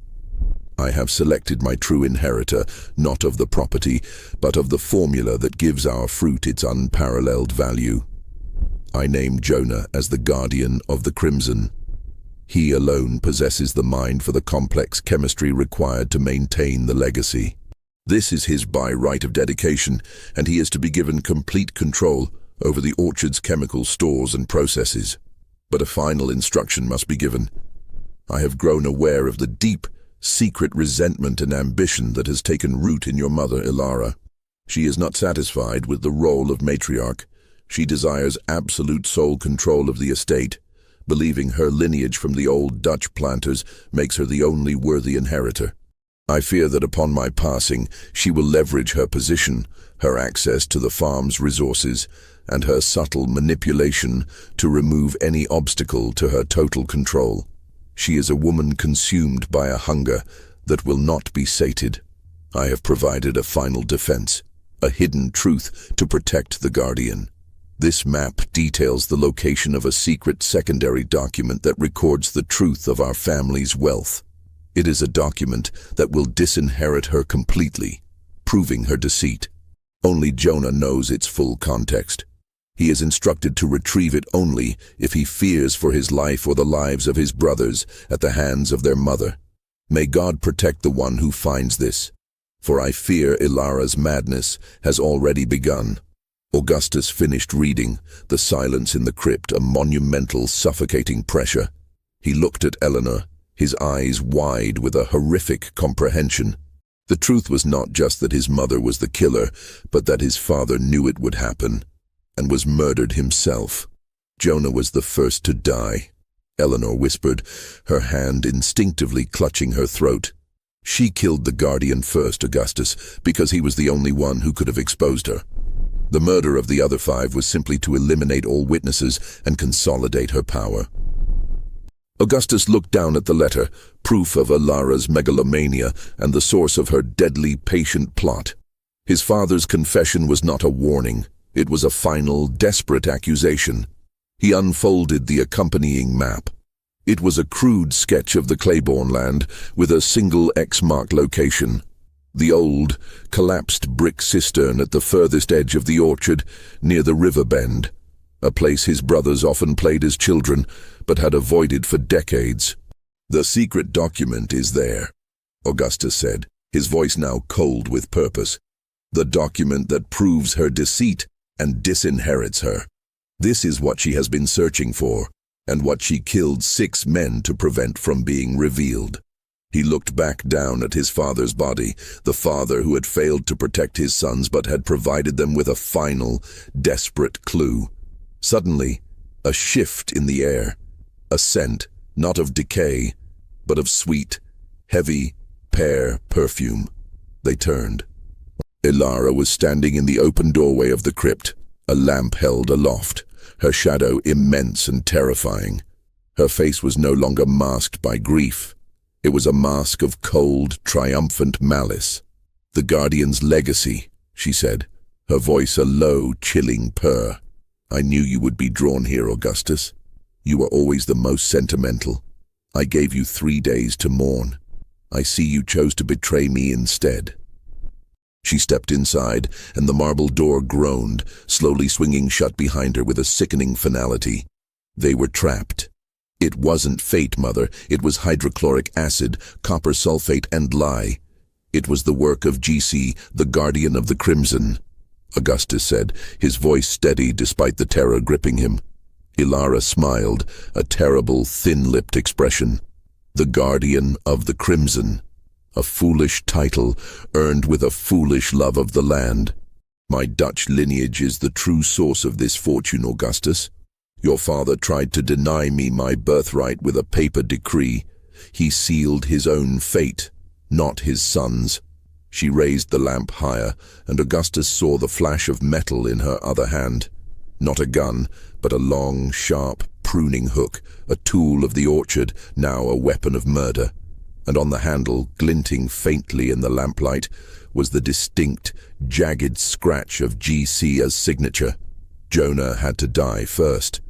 I have selected my true inheritor, not of the property, but of the formula that gives our fruit its unparalleled value. I name Jonah as the guardian of the crimson. He alone possesses the mind for the complex chemistry required to maintain the legacy. This is his by right of dedication, and he is to be given complete control over the orchard's chemical stores and processes. But a final instruction must be given. I have grown aware of the deep, secret resentment and ambition that has taken root in your mother, Ilara. She is not satisfied with the role of matriarch. She desires absolute sole control of the estate, believing her lineage from the old Dutch planters makes her the only worthy inheritor. I fear that upon my passing, she will leverage her position, her access to the farm's resources, and her subtle manipulation to remove any obstacle to her total control. She is a woman consumed by a hunger that will not be sated. I have provided a final defense, a hidden truth to protect the guardian. This map details the location of a secret secondary document that records the truth of our family's wealth. It is a document that will disinherit her completely, proving her deceit. Only Jonah knows its full context. He is instructed to retrieve it only if he fears for his life or the lives of his brothers at the hands of their mother. May God protect the one who finds this, for I fear Ilara's madness has already begun. Augustus finished reading, the silence in the crypt a monumental, suffocating pressure. He looked at Eleanor, his eyes wide with a horrific comprehension. The truth was not just that his mother was the killer, but that his father knew it would happen, and was murdered himself. Jonah was the first to die, Eleanor whispered, her hand instinctively clutching her throat. She killed the guardian first, Augustus, because he was the only one who could have exposed her. The murder of the other 5 was simply to eliminate all witnesses and consolidate her power. Augustus looked down at the letter, proof of Ilara's megalomania and the source of her deadly, patient plot. His father's confession was not a warning. It was a final, desperate accusation. He unfolded the accompanying map. It was a crude sketch of the Claiborne land with a single X-marked location. The old, collapsed brick cistern at the furthest edge of the orchard, near the river bend, a place his brothers often played as children, but had avoided for decades. "The secret document is there," Augustus said, his voice now cold with purpose. "The document that proves her deceit and disinherits her. This is what she has been searching for, and what she killed 6 men to prevent from being revealed." He looked back down at his father's body, the father who had failed to protect his sons but had provided them with a final, desperate clue. Suddenly, a shift in the air, a scent, not of decay, but of sweet, heavy, pear perfume. They turned. Ilara was standing in the open doorway of the crypt, a lamp held aloft, her shadow immense and terrifying. Her face was no longer masked by grief. It was a mask of cold, triumphant malice. "The Guardian's legacy," she said, her voice a low, chilling purr. "I knew you would be drawn here, Augustus. You were always the most sentimental. I gave you 3 days to mourn. I see you chose to betray me instead." She stepped inside, and the marble door groaned, slowly swinging shut behind her with a sickening finality. They were trapped. It wasn't fate, Mother. It was hydrochloric acid, copper sulfate, and lye. It was the work of GC, the guardian of the Crimson, Augustus said, his voice steady despite the terror gripping him. Ilara smiled, a terrible, thin-lipped expression. The guardian of the Crimson. A foolish title, earned with a foolish love of the land. My Dutch lineage is the true source of this fortune, Augustus. Your father tried to deny me my birthright with a paper decree. He sealed his own fate, not his son's. She raised the lamp higher, and Augustus saw the flash of metal in her other hand. Not a gun, but a long, sharp, pruning hook, a tool of the orchard, now a weapon of murder. And on the handle, glinting faintly in the lamplight, was the distinct, jagged scratch of GC's signature. Jonah had to die first.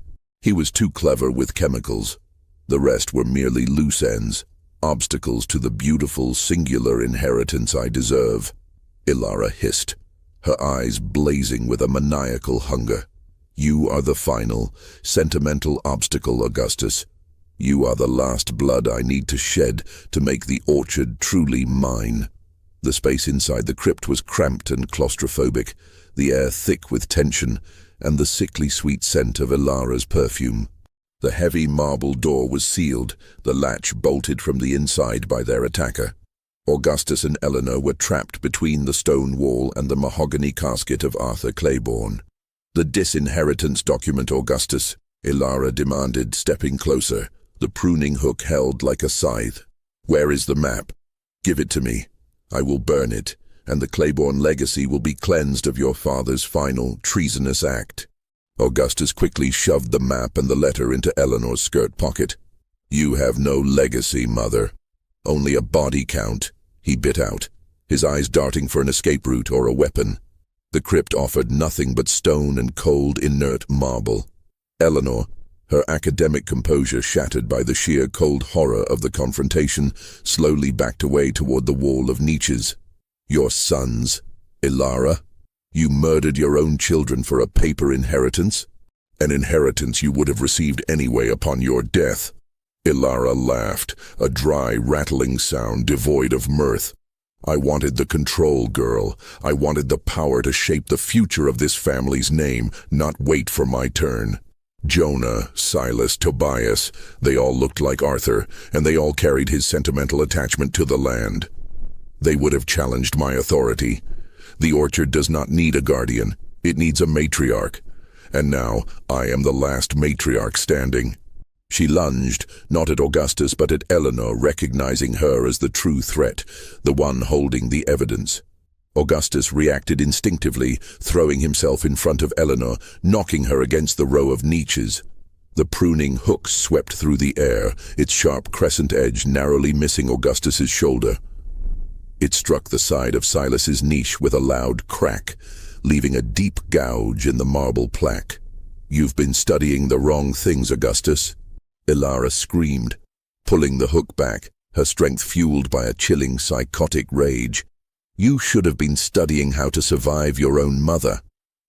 He was too clever with chemicals. The rest were merely loose ends, obstacles to the beautiful, singular inheritance I deserve. Ilara hissed, her eyes blazing with a maniacal hunger. You are the final, sentimental obstacle, Augustus. You are the last blood I need to shed to make the orchard truly mine. The space inside the crypt was cramped and claustrophobic, the air thick with tension, and the sickly sweet scent of Ilara's perfume. The heavy marble door was sealed, the latch bolted from the inside by their attacker. Augustus and Eleanor were trapped between the stone wall and the mahogany casket of Arthur Claiborne. "The disinheritance document, Augustus," Ilara demanded, stepping closer, the pruning hook held like a scythe. "Where is the map? Give it to me. I will burn it, and the Claiborne legacy will be cleansed of your father's final, treasonous act." Augustus quickly shoved the map and the letter into Eleanor's skirt pocket. "You have no legacy, Mother. Only a body count," he bit out, his eyes darting for an escape route or a weapon. The crypt offered nothing but stone and cold, inert marble. Eleanor, her academic composure shattered by the sheer cold horror of the confrontation, slowly backed away toward the wall of niches. "Your sons, Ilara? You murdered your own children for a paper inheritance? An inheritance you would have received anyway upon your death." Ilara laughed, a dry, rattling sound devoid of mirth. "I wanted the control, girl. I wanted the power to shape the future of this family's name, not wait for my turn. Jonah, Silas, Tobias, they all looked like Arthur, and they all carried his sentimental attachment to the land. They would have challenged my authority. The orchard does not need a guardian. It needs a matriarch. And now I am the last matriarch standing." She lunged, not at Augustus but at Eleanor, recognizing her as the true threat, the one holding the evidence. Augustus reacted instinctively, throwing himself in front of Eleanor, knocking her against the row of niches. The pruning hook swept through the air, its sharp crescent edge narrowly missing Augustus's shoulder. It struck the side of Silas's niche with a loud crack, leaving a deep gouge in the marble plaque. "You've been studying the wrong things, Augustus," Ilara screamed, pulling the hook back, her strength fueled by a chilling, psychotic rage. "You should have been studying how to survive your own mother."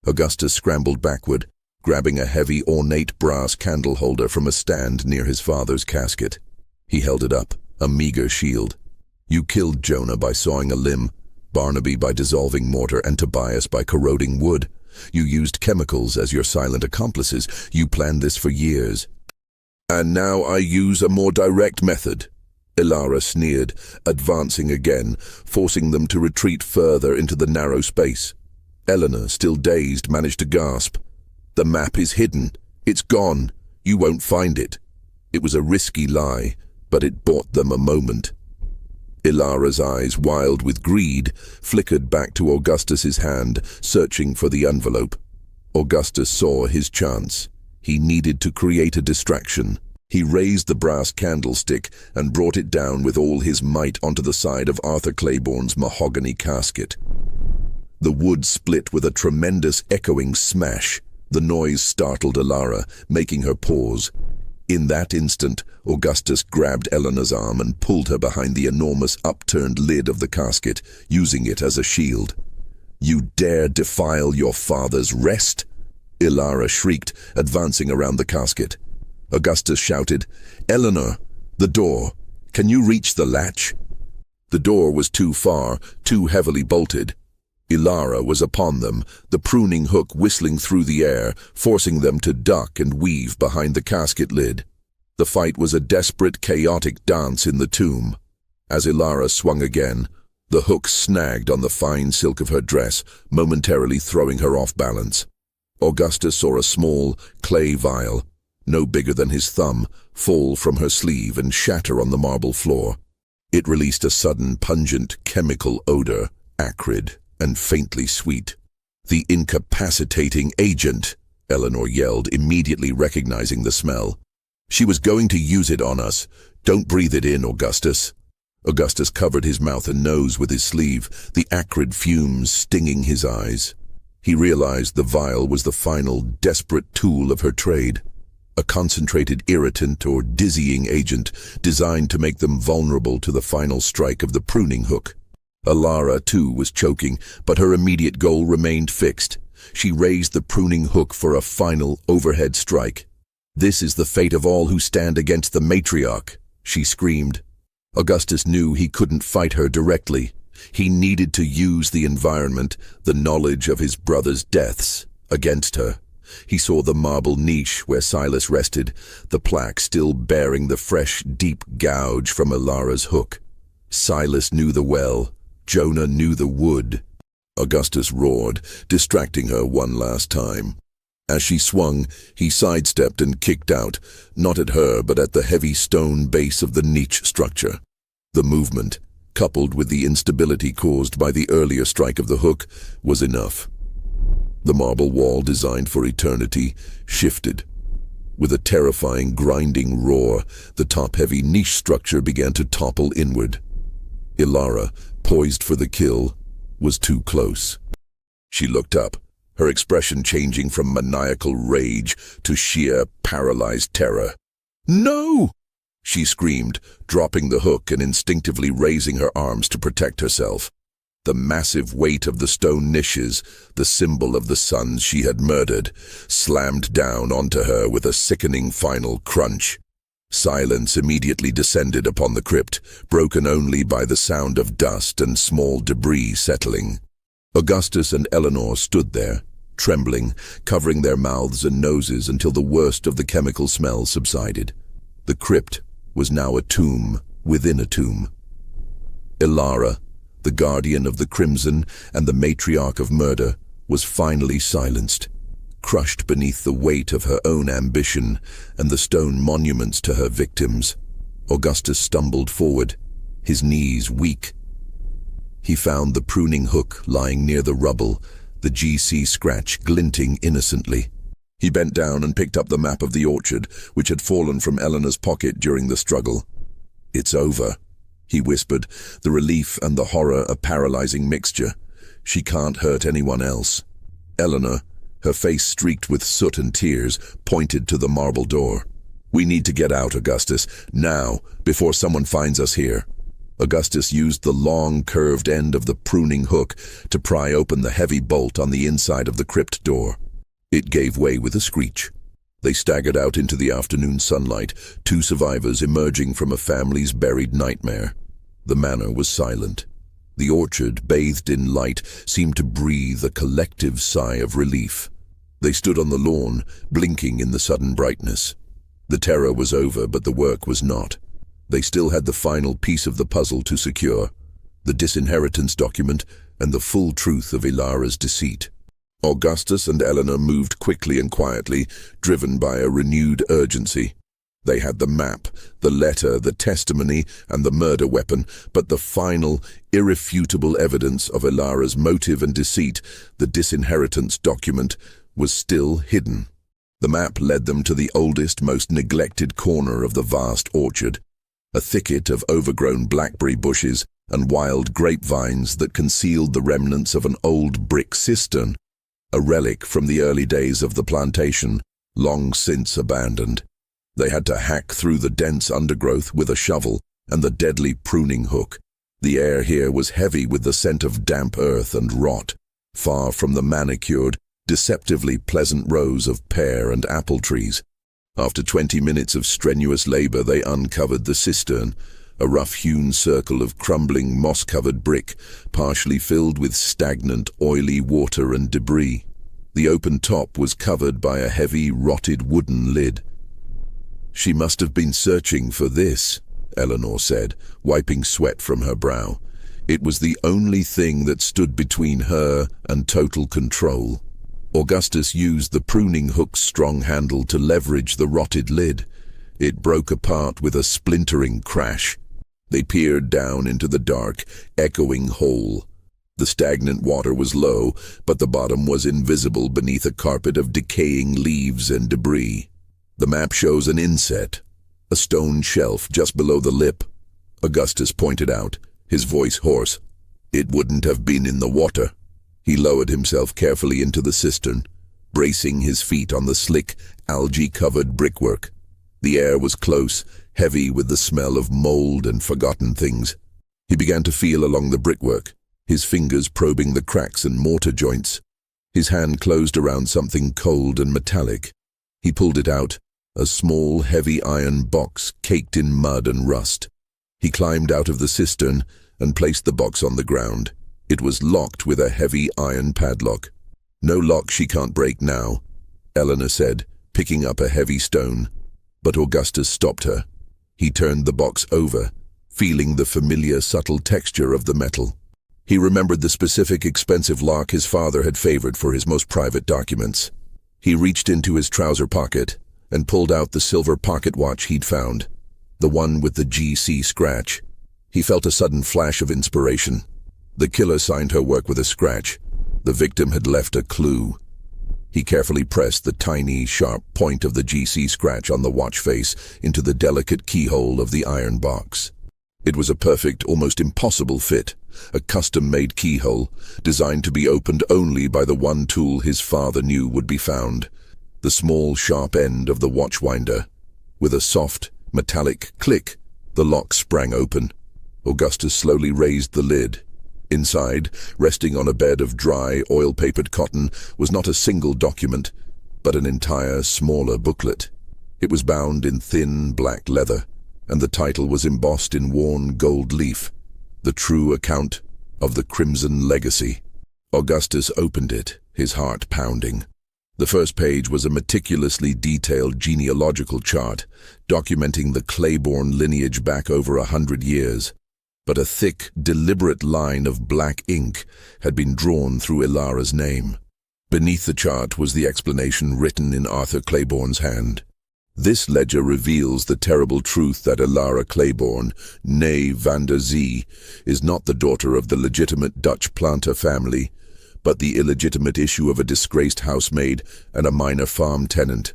Augustus scrambled backward, grabbing a heavy, ornate brass candle holder from a stand near his father's casket. He held it up, a meager shield. "You killed Jonah by sawing a limb, Barnaby by dissolving mortar, and Tobias by corroding wood. You used chemicals as your silent accomplices. You planned this for years. And now I use a more direct method," Ilara sneered, advancing again, forcing them to retreat further into the narrow space. Eleanor, still dazed, managed to gasp. "The map is hidden. It's gone. You won't find it." It was a risky lie, but it bought them a moment. Ilara's eyes, wild with greed, flickered back to Augustus's hand, searching for the envelope. Augustus saw his chance. He needed to create a distraction. He raised the brass candlestick and brought it down with all his might onto the side of Arthur Claiborne's mahogany casket. The wood split with a tremendous echoing smash. The noise startled Ilara, making her pause. In that instant, Augustus grabbed Eleanor's arm and pulled her behind the enormous upturned lid of the casket, using it as a shield. "You dare defile your father's rest?" Ilara shrieked, advancing around the casket. Augustus shouted, "Eleanor, the door. Can you reach the latch?" The door was too far, too heavily bolted. Ilara was upon them, the pruning hook whistling through the air, forcing them to duck and weave behind the casket lid. The fight was a desperate, chaotic dance in the tomb. As Ilara swung again, the hook snagged on the fine silk of her dress, momentarily throwing her off balance. Augustus saw a small, clay vial, no bigger than his thumb, fall from her sleeve and shatter on the marble floor. It released a sudden, pungent chemical odor, acrid and faintly sweet. "The incapacitating agent," Eleanor yelled, immediately recognizing the smell. "She was going to use it on us. Don't breathe it in, Augustus." Augustus covered his mouth and nose with his sleeve, the acrid fumes stinging his eyes. He realized the vial was the final, desperate tool of her trade. A concentrated irritant or dizzying agent designed to make them vulnerable to the final strike of the pruning hook. Ilara, too, was choking, but her immediate goal remained fixed. She raised the pruning hook for a final overhead strike. "This is the fate of all who stand against the matriarch," she screamed. Augustus knew he couldn't fight her directly. He needed to use the environment, the knowledge of his brother's deaths, against her. He saw the marble niche where Silas rested, the plaque still bearing the fresh, deep gouge from Ilara's hook. Silas knew the well. Jonah knew the wood. Augustus roared, distracting her one last time. As she swung, he sidestepped and kicked out, not at her but at the heavy stone base of the niche structure. The movement, coupled with the instability caused by the earlier strike of the hook, was enough. The marble wall designed for eternity shifted. With a terrifying grinding roar, the top-heavy niche structure began to topple inward. Ilara, poised for the kill, was too close. She looked up, her expression changing from maniacal rage to sheer, paralyzed terror. "No!" she screamed, dropping the hook and instinctively raising her arms to protect herself. The massive weight of the stone niches, the symbol of the sons she had murdered, slammed down onto her with a sickening final crunch. Silence immediately descended upon the crypt, broken only by the sound of dust and small debris settling. Augustus and Eleanor stood there, trembling, covering their mouths and noses until the worst of the chemical smell subsided. The crypt was now a tomb within a tomb. Ilara, the guardian of the crimson and the matriarch of murder, was finally silenced. Crushed beneath the weight of her own ambition and the stone monuments to her victims, Augustus stumbled forward, his knees weak. He found the pruning hook lying near the rubble, the GC scratch glinting innocently. He bent down and picked up the map of the orchard, which had fallen from Eleanor's pocket during the struggle. "It's over," he whispered, the relief and the horror a paralyzing mixture. "She can't hurt anyone else." Eleanor, her face streaked with soot and tears, pointed to the marble door. "We need to get out, Augustus, now, before someone finds us here." Augustus used the long, curved end of the pruning hook to pry open the heavy bolt on the inside of the crypt door. It gave way with a screech. They staggered out into the afternoon sunlight, two survivors emerging from a family's buried nightmare. The manor was silent. The orchard, bathed in light, seemed to breathe a collective sigh of relief. They stood on the lawn, blinking in the sudden brightness. The terror was over, but the work was not. They still had the final piece of the puzzle to secure, the disinheritance document and the full truth of Ilara's deceit. Augustus and Eleanor moved quickly and quietly, driven by a renewed urgency. They had the map, the letter, the testimony, and the murder weapon, but the final, irrefutable evidence of Ilara's motive and deceit, the disinheritance document, was still hidden. The map led them to the oldest, most neglected corner of the vast orchard, a thicket of overgrown blackberry bushes and wild grapevines that concealed the remnants of an old brick cistern, a relic from the early days of the plantation, long since abandoned. They had to hack through the dense undergrowth with a shovel and the deadly pruning hook. The air here was heavy with the scent of damp earth and rot, far from the manicured, deceptively pleasant rows of pear and apple trees. After 20 minutes of strenuous labor, they uncovered the cistern, a rough-hewn circle of crumbling, moss-covered brick, partially filled with stagnant, oily water and debris. The open top was covered by a heavy, rotted wooden lid. "She must have been searching for this," Eleanor said, wiping sweat from her brow. It was the only thing that stood between her and total control. Augustus used the pruning hook's strong handle to leverage the rotted lid. It broke apart with a splintering crash. They peered down into the dark, echoing hole. The stagnant water was low, but the bottom was invisible beneath a carpet of decaying leaves and debris. "The map shows an inset, a stone shelf just below the lip," Augustus pointed out, his voice hoarse. "It wouldn't have been in the water." He lowered himself carefully into the cistern, bracing his feet on the slick, algae-covered brickwork. The air was close, heavy with the smell of mold and forgotten things. He began to feel along the brickwork, his fingers probing the cracks and mortar joints. His hand closed around something cold and metallic. He pulled it out, a small, heavy iron box caked in mud and rust. He climbed out of the cistern and placed the box on the ground. It was locked with a heavy iron padlock. "No lock she can't break now," Eleanor said, picking up a heavy stone. But Augustus stopped her. He turned the box over, feeling the familiar, subtle texture of the metal. He remembered the specific, expensive lock his father had favored for his most private documents. He reached into his trouser pocket and pulled out the silver pocket watch he'd found, the one with the GC scratch. He felt a sudden flash of inspiration. The killer signed her work with a scratch. The victim had left a clue. He carefully pressed the tiny, sharp point of the GC scratch on the watch face into the delicate keyhole of the iron box. It was a perfect, almost impossible fit, a custom-made keyhole, designed to be opened only by the one tool his father knew would be found, the small, sharp end of the watch winder. With a soft, metallic click, the lock sprang open. Augustus slowly raised the lid. Inside, resting on a bed of dry, oil-papered cotton, was not a single document, but an entire, smaller booklet. It was bound in thin, black leather, and the title was embossed in worn gold leaf, "The True Account of the Crimson Legacy." Augustus opened it, his heart pounding. The first page was a meticulously detailed genealogical chart, documenting the Claiborne lineage back over 100 years. But a thick, deliberate line of black ink had been drawn through Ilara's name. Beneath the chart was the explanation written in Arthur Claiborne's hand. "This ledger reveals the terrible truth that Ilara Claiborne, née van der Zee, is not the daughter of the legitimate Dutch planter family, but the illegitimate issue of a disgraced housemaid and a minor farm tenant.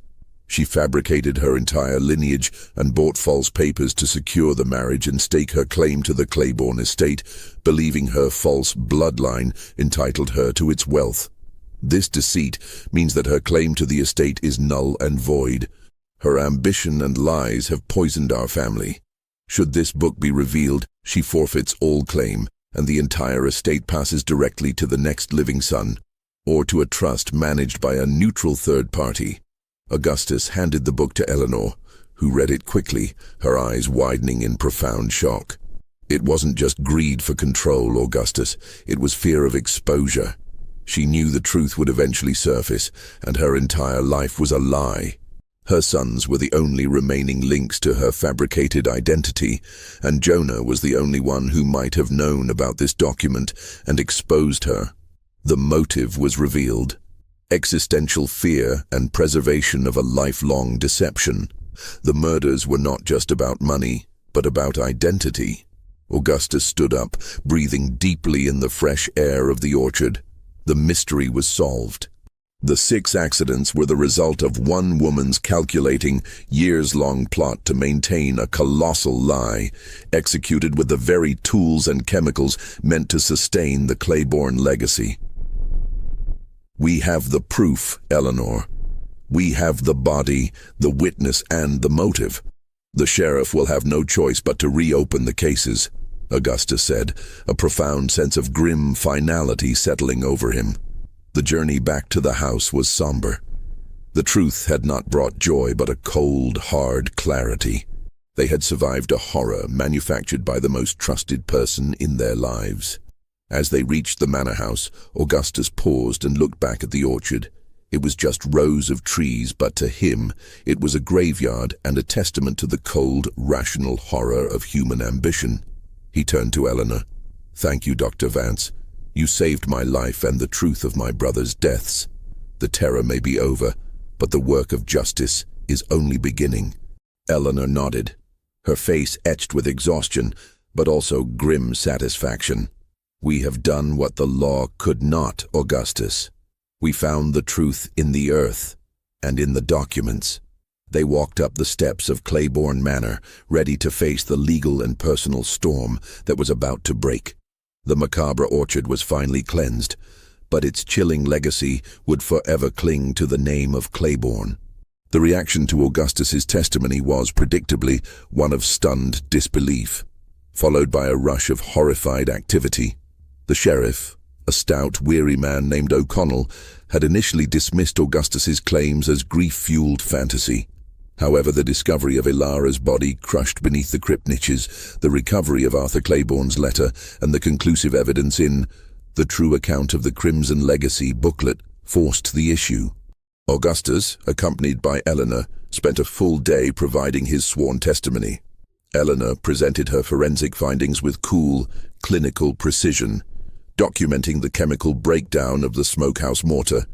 She fabricated her entire lineage and bought false papers to secure the marriage and stake her claim to the Claiborne estate, believing her false bloodline entitled her to its wealth. This deceit means that her claim to the estate is null and void. Her ambition and lies have poisoned our family. Should this book be revealed, she forfeits all claim, and the entire estate passes directly to the next living son, or to a trust managed by a neutral third party." Augustus handed the book to Eleanor, who read it quickly, her eyes widening in profound shock. It wasn't just greed for control, Augustus. It was fear of exposure. She knew the truth would eventually surface, and her entire life was a lie. Her sons were the only remaining links to her fabricated identity, and Jonah was the only one who might have known about this document and exposed her. The motive was revealed. Existential fear and preservation of a lifelong deception. The murders were not just about money, but about identity. Augustus stood up, breathing deeply in the fresh air of the orchard. The mystery was solved. The 6 accidents were the result of one woman's calculating, years-long plot to maintain a colossal lie, executed with the very tools and chemicals meant to sustain the Claiborne legacy. "We have the proof, Eleanor. We have the body, the witness, and the motive. The sheriff will have no choice but to reopen the cases, Augustus said, a profound sense of grim finality settling over him. The journey back to the house was somber. The truth had not brought joy, but a cold, hard clarity. They had survived a horror manufactured by the most trusted person in their lives. As they reached the manor house, Augustus paused and looked back at the orchard. It was just rows of trees, but to him, it was a graveyard and a testament to the cold, rational horror of human ambition. He turned to Eleanor. "Thank you, Dr. Vance. You saved my life and the truth of my brother's deaths. The terror may be over, but the work of justice is only beginning." Eleanor nodded, her face etched with exhaustion, but also grim satisfaction. "We have done what the law could not, Augustus. We found the truth in the earth and in the documents." They walked up the steps of Claiborne Manor, ready to face the legal and personal storm that was about to break. The Macabre orchard was finally cleansed, but its chilling legacy would forever cling to the name of Claiborne. The reaction to Augustus's testimony was, predictably, one of stunned disbelief, followed by a rush of horrified activity. The sheriff, a stout, weary man named O'Connell, had initially dismissed Augustus's claims as grief-fueled fantasy. However, the discovery of Ilara's body crushed beneath the crypt niches, the recovery of Arthur Claiborne's letter, and the conclusive evidence in The True Account of the Crimson Legacy booklet forced the issue. Augustus, accompanied by Eleanor, spent a full day providing his sworn testimony. Eleanor presented her forensic findings with cool, clinical precision, documenting the chemical breakdown of the smokehouse mortar,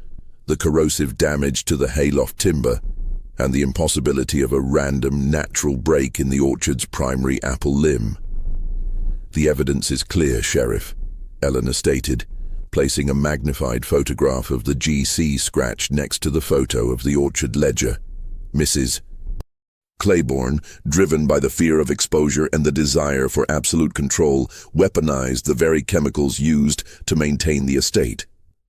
the corrosive damage to the hayloft timber, and the impossibility of a random natural break in the orchard's primary apple limb. "The evidence is clear, Sheriff," Eleanor stated, placing a magnified photograph of the GC scratch next to the photo of the orchard ledger. Mrs. Claiborne, driven by the fear of exposure and the desire for absolute control, weaponized the very chemicals used to maintain the estate.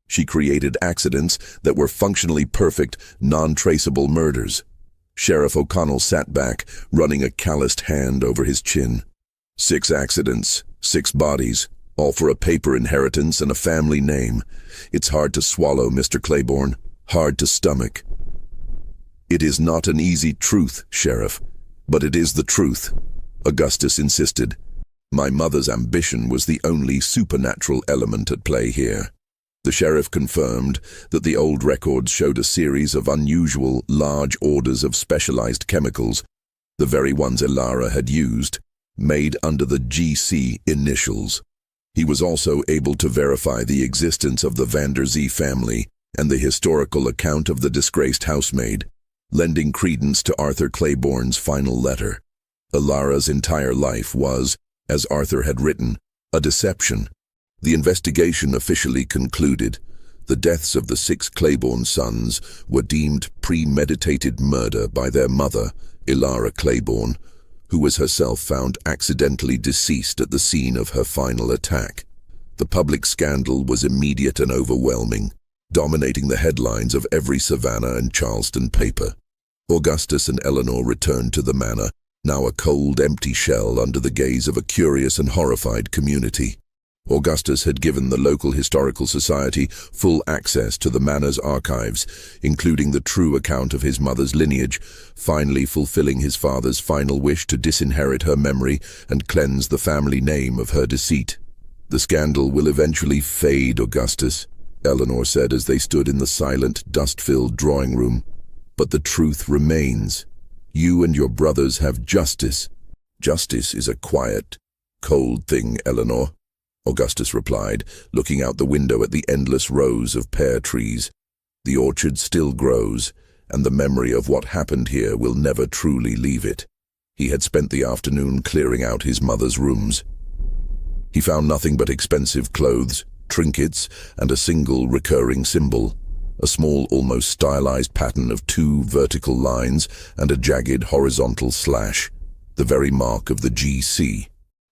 She created accidents that were functionally perfect, non-traceable murders. Sheriff O'Connell sat back, running a calloused hand over his chin. 6 accidents, 6 bodies, all for a paper inheritance and a family name. It's hard to swallow, Mr. Claiborne, hard to stomach. "It is not an easy truth, Sheriff, but it is the truth," Augustus insisted. "My mother's ambition was the only supernatural element at play here." The sheriff confirmed that the old records showed a series of unusual, large orders of specialized chemicals, the very ones Ilara had used, made under the GC initials. He was also able to verify the existence of the Vanderzee family and the historical account of the disgraced housemaid, lending credence to Arthur Claiborne's final letter. Ilara's entire life was, as Arthur had written, a deception. The investigation officially concluded. The deaths of the 6 Claiborne sons were deemed premeditated murder by their mother, Ilara Claiborne, who was herself found accidentally deceased at the scene of her final attack. The public scandal was immediate and overwhelming, dominating the headlines of every Savannah and Charleston paper. Augustus and Eleanor returned to the manor, now a cold, empty shell under the gaze of a curious and horrified community. Augustus had given the local historical society full access to the manor's archives, including the true account of his mother's lineage, finally fulfilling his father's final wish to disinherit her memory and cleanse the family name of her deceit. "The scandal will eventually fade, Augustus," Eleanor said as they stood in the silent, dust-filled drawing room. "But the truth remains. You and your brothers have justice." "Justice is a quiet, cold thing, Eleanor," Augustus replied, looking out the window at the endless rows of pear trees. "The orchard still grows, and the memory of what happened here will never truly leave it." He had spent the afternoon clearing out his mother's rooms. He found nothing but expensive clothes, trinkets, and a single recurring symbol, a small, almost stylized pattern of 2 vertical lines and a jagged horizontal slash, the very mark of the GC.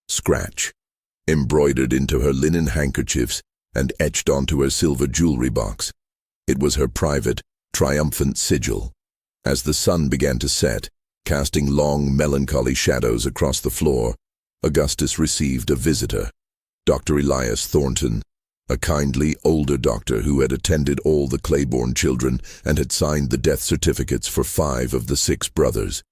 Scratch. Embroidered into her linen handkerchiefs and etched onto her silver jewelry box. It was her private, triumphant sigil. As the sun began to set, casting long, melancholy shadows across the floor, Augustus received a visitor, Dr. Elias Thornton, a kindly, older doctor who had attended all the Claiborne children and had signed the death certificates for 5 of the 6 brothers.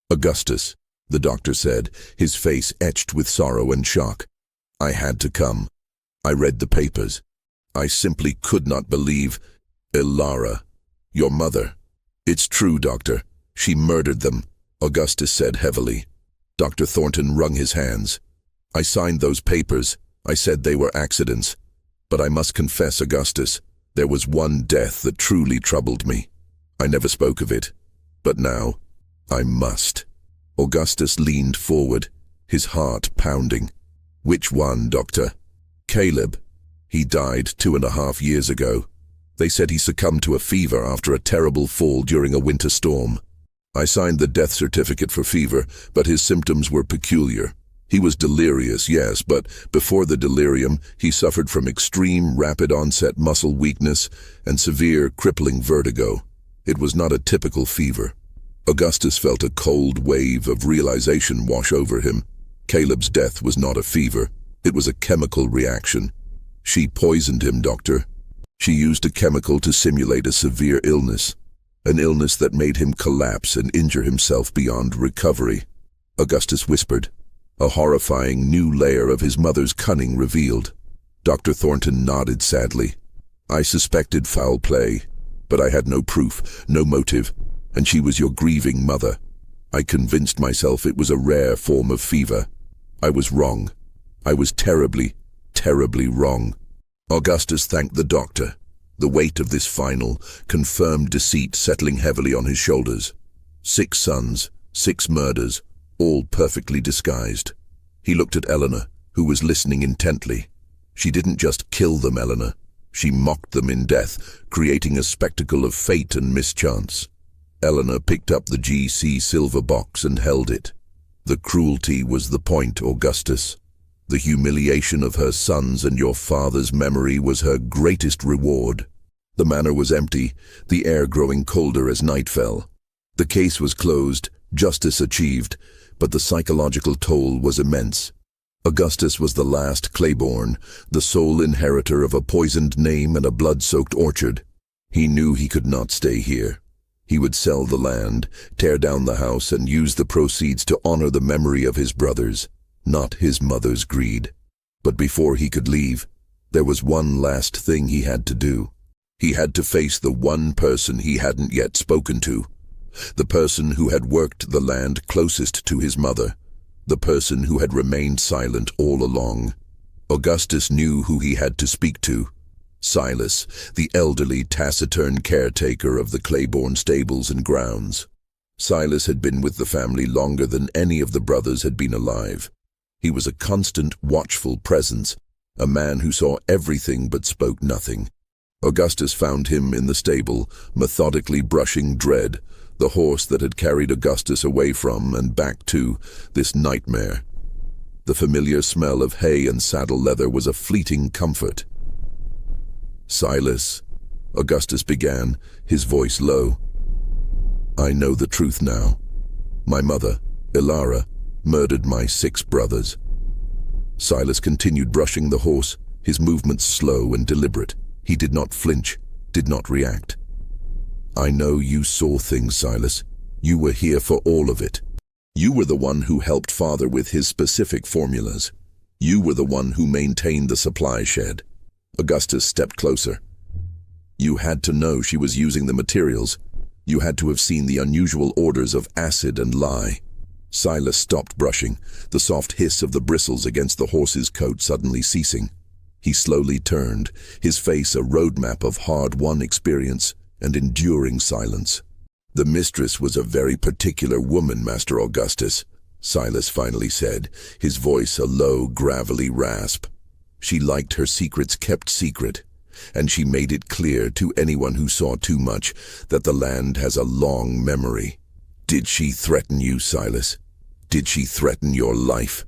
"Augustus," the doctor said, his face etched with sorrow and shock. "I had to come. I read the papers. I simply could not believe Ilara, your mother." "It's true, doctor. She murdered them," Augustus said heavily. Dr. Thornton wrung his hands. "I signed those papers. I said they were accidents. But I must confess, Augustus, there was one death that truly troubled me. I never spoke of it, but now I must." Augustus leaned forward, his heart pounding. "Which one, doctor?" "Caleb. He died 2.5 years ago. They said he succumbed to a fever after a terrible fall during a winter storm. I signed the death certificate for fever, but his symptoms were peculiar. He was delirious, yes, but before the delirium, he suffered from extreme rapid-onset muscle weakness and severe crippling vertigo. It was not a typical fever." Augustus felt a cold wave of realization wash over him. Caleb's death was not a fever. It was a chemical reaction. "She poisoned him, doctor. She used a chemical to simulate a severe illness, an illness that made him collapse and injure himself beyond recovery," Augustus whispered. A horrifying new layer of his mother's cunning revealed. Dr. Thornton nodded sadly. "I suspected foul play, but I had no proof, no motive, and she was your grieving mother. I convinced myself it was a rare form of fever. I was wrong. I was terribly, terribly wrong." Augustus thanked the doctor, the weight of this final, confirmed deceit settling heavily on his shoulders. 6 sons, 6 murders, all perfectly disguised. He looked at Eleanor, who was listening intently. "She didn't just kill them, Eleanor. She mocked them in death, creating a spectacle of fate and mischance." Eleanor picked up the GC silver box and held it. "The cruelty was the point, Augustus. The humiliation of her sons and your father's memory was her greatest reward." The manor was empty, the air growing colder as night fell. The case was closed, justice achieved, but the psychological toll was immense. Augustus was the last Claiborne, the sole inheritor of a poisoned name and a blood-soaked orchard. He knew he could not stay here. He would sell the land, tear down the house, and use the proceeds to honor the memory of his brothers, not his mother's greed. But before he could leave, there was one last thing he had to do. He had to face the one person he hadn't yet spoken to. The person who had worked the land closest to his mother. The person who had remained silent all along. Augustus knew who he had to speak to. Silas, the elderly, taciturn caretaker of the Claiborne stables and grounds. Silas had been with the family longer than any of the brothers had been alive. He was a constant, watchful presence, a man who saw everything but spoke nothing. Augustus found him in the stable, methodically brushing Dread, the horse that had carried Augustus away from and back to this nightmare. The familiar smell of hay and saddle leather was a fleeting comfort. "Silas," Augustus began, his voice low. "I know the truth now. My mother, Ilara, murdered my 6 brothers." Silas continued brushing the horse, his movements slow and deliberate. He did not flinch, did not react. "I know you saw things, Silas. You were here for all of it. You were the one who helped Father with his specific formulas. You were the one who maintained the supply shed." Augustus stepped closer. "You had to know she was using the materials. You had to have seen the unusual orders of acid and lye." Silas stopped brushing, the soft hiss of the bristles against the horse's coat suddenly ceasing. He slowly turned, his face a roadmap of hard-won experience and enduring silence. "The mistress was a very particular woman, Master Augustus," Silas finally said, his voice a low, gravelly rasp. "She liked her secrets kept secret, and she made it clear to anyone who saw too much that the land has a long memory." "Did she threaten you, Silas? Did she threaten your life?"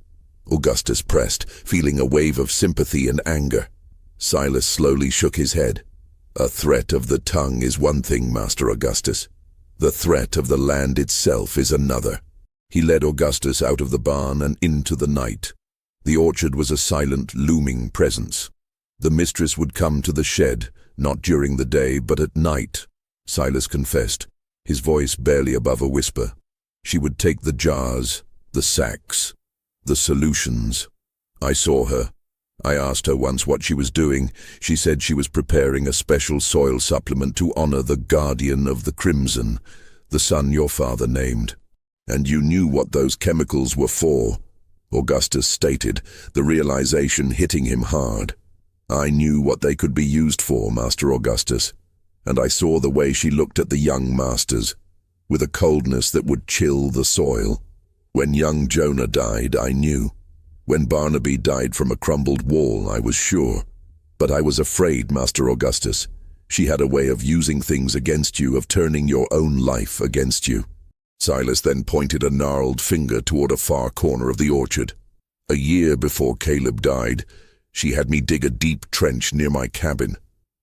Augustus pressed, feeling a wave of sympathy and anger. Silas slowly shook his head. A threat of the tongue is one thing, Master Augustus. The threat of the land itself is another. He led Augustus out of the barn and into the night. The orchard was a silent, looming presence. The mistress would come to the shed, not during the day, but at night, Silas confessed, his voice barely above a whisper. She would take the jars, the sacks, the solutions. I saw her. I asked her once what she was doing. She said she was preparing a special soil supplement to honor the guardian of the crimson, the son your father named. And you knew what those chemicals were for, Augustus stated, the realization hitting him hard. I knew what they could be used for, Master Augustus, and I saw the way she looked at the young masters, with a coldness that would chill the soil. When young Jonah died, I knew. When Barnaby died from a crumbled wall, I was sure. But I was afraid, Master Augustus. She had a way of using things against you, of turning your own life against you. Silas then pointed a gnarled finger toward a far corner of the orchard. A year before Caleb died, she had me dig a deep trench near my cabin.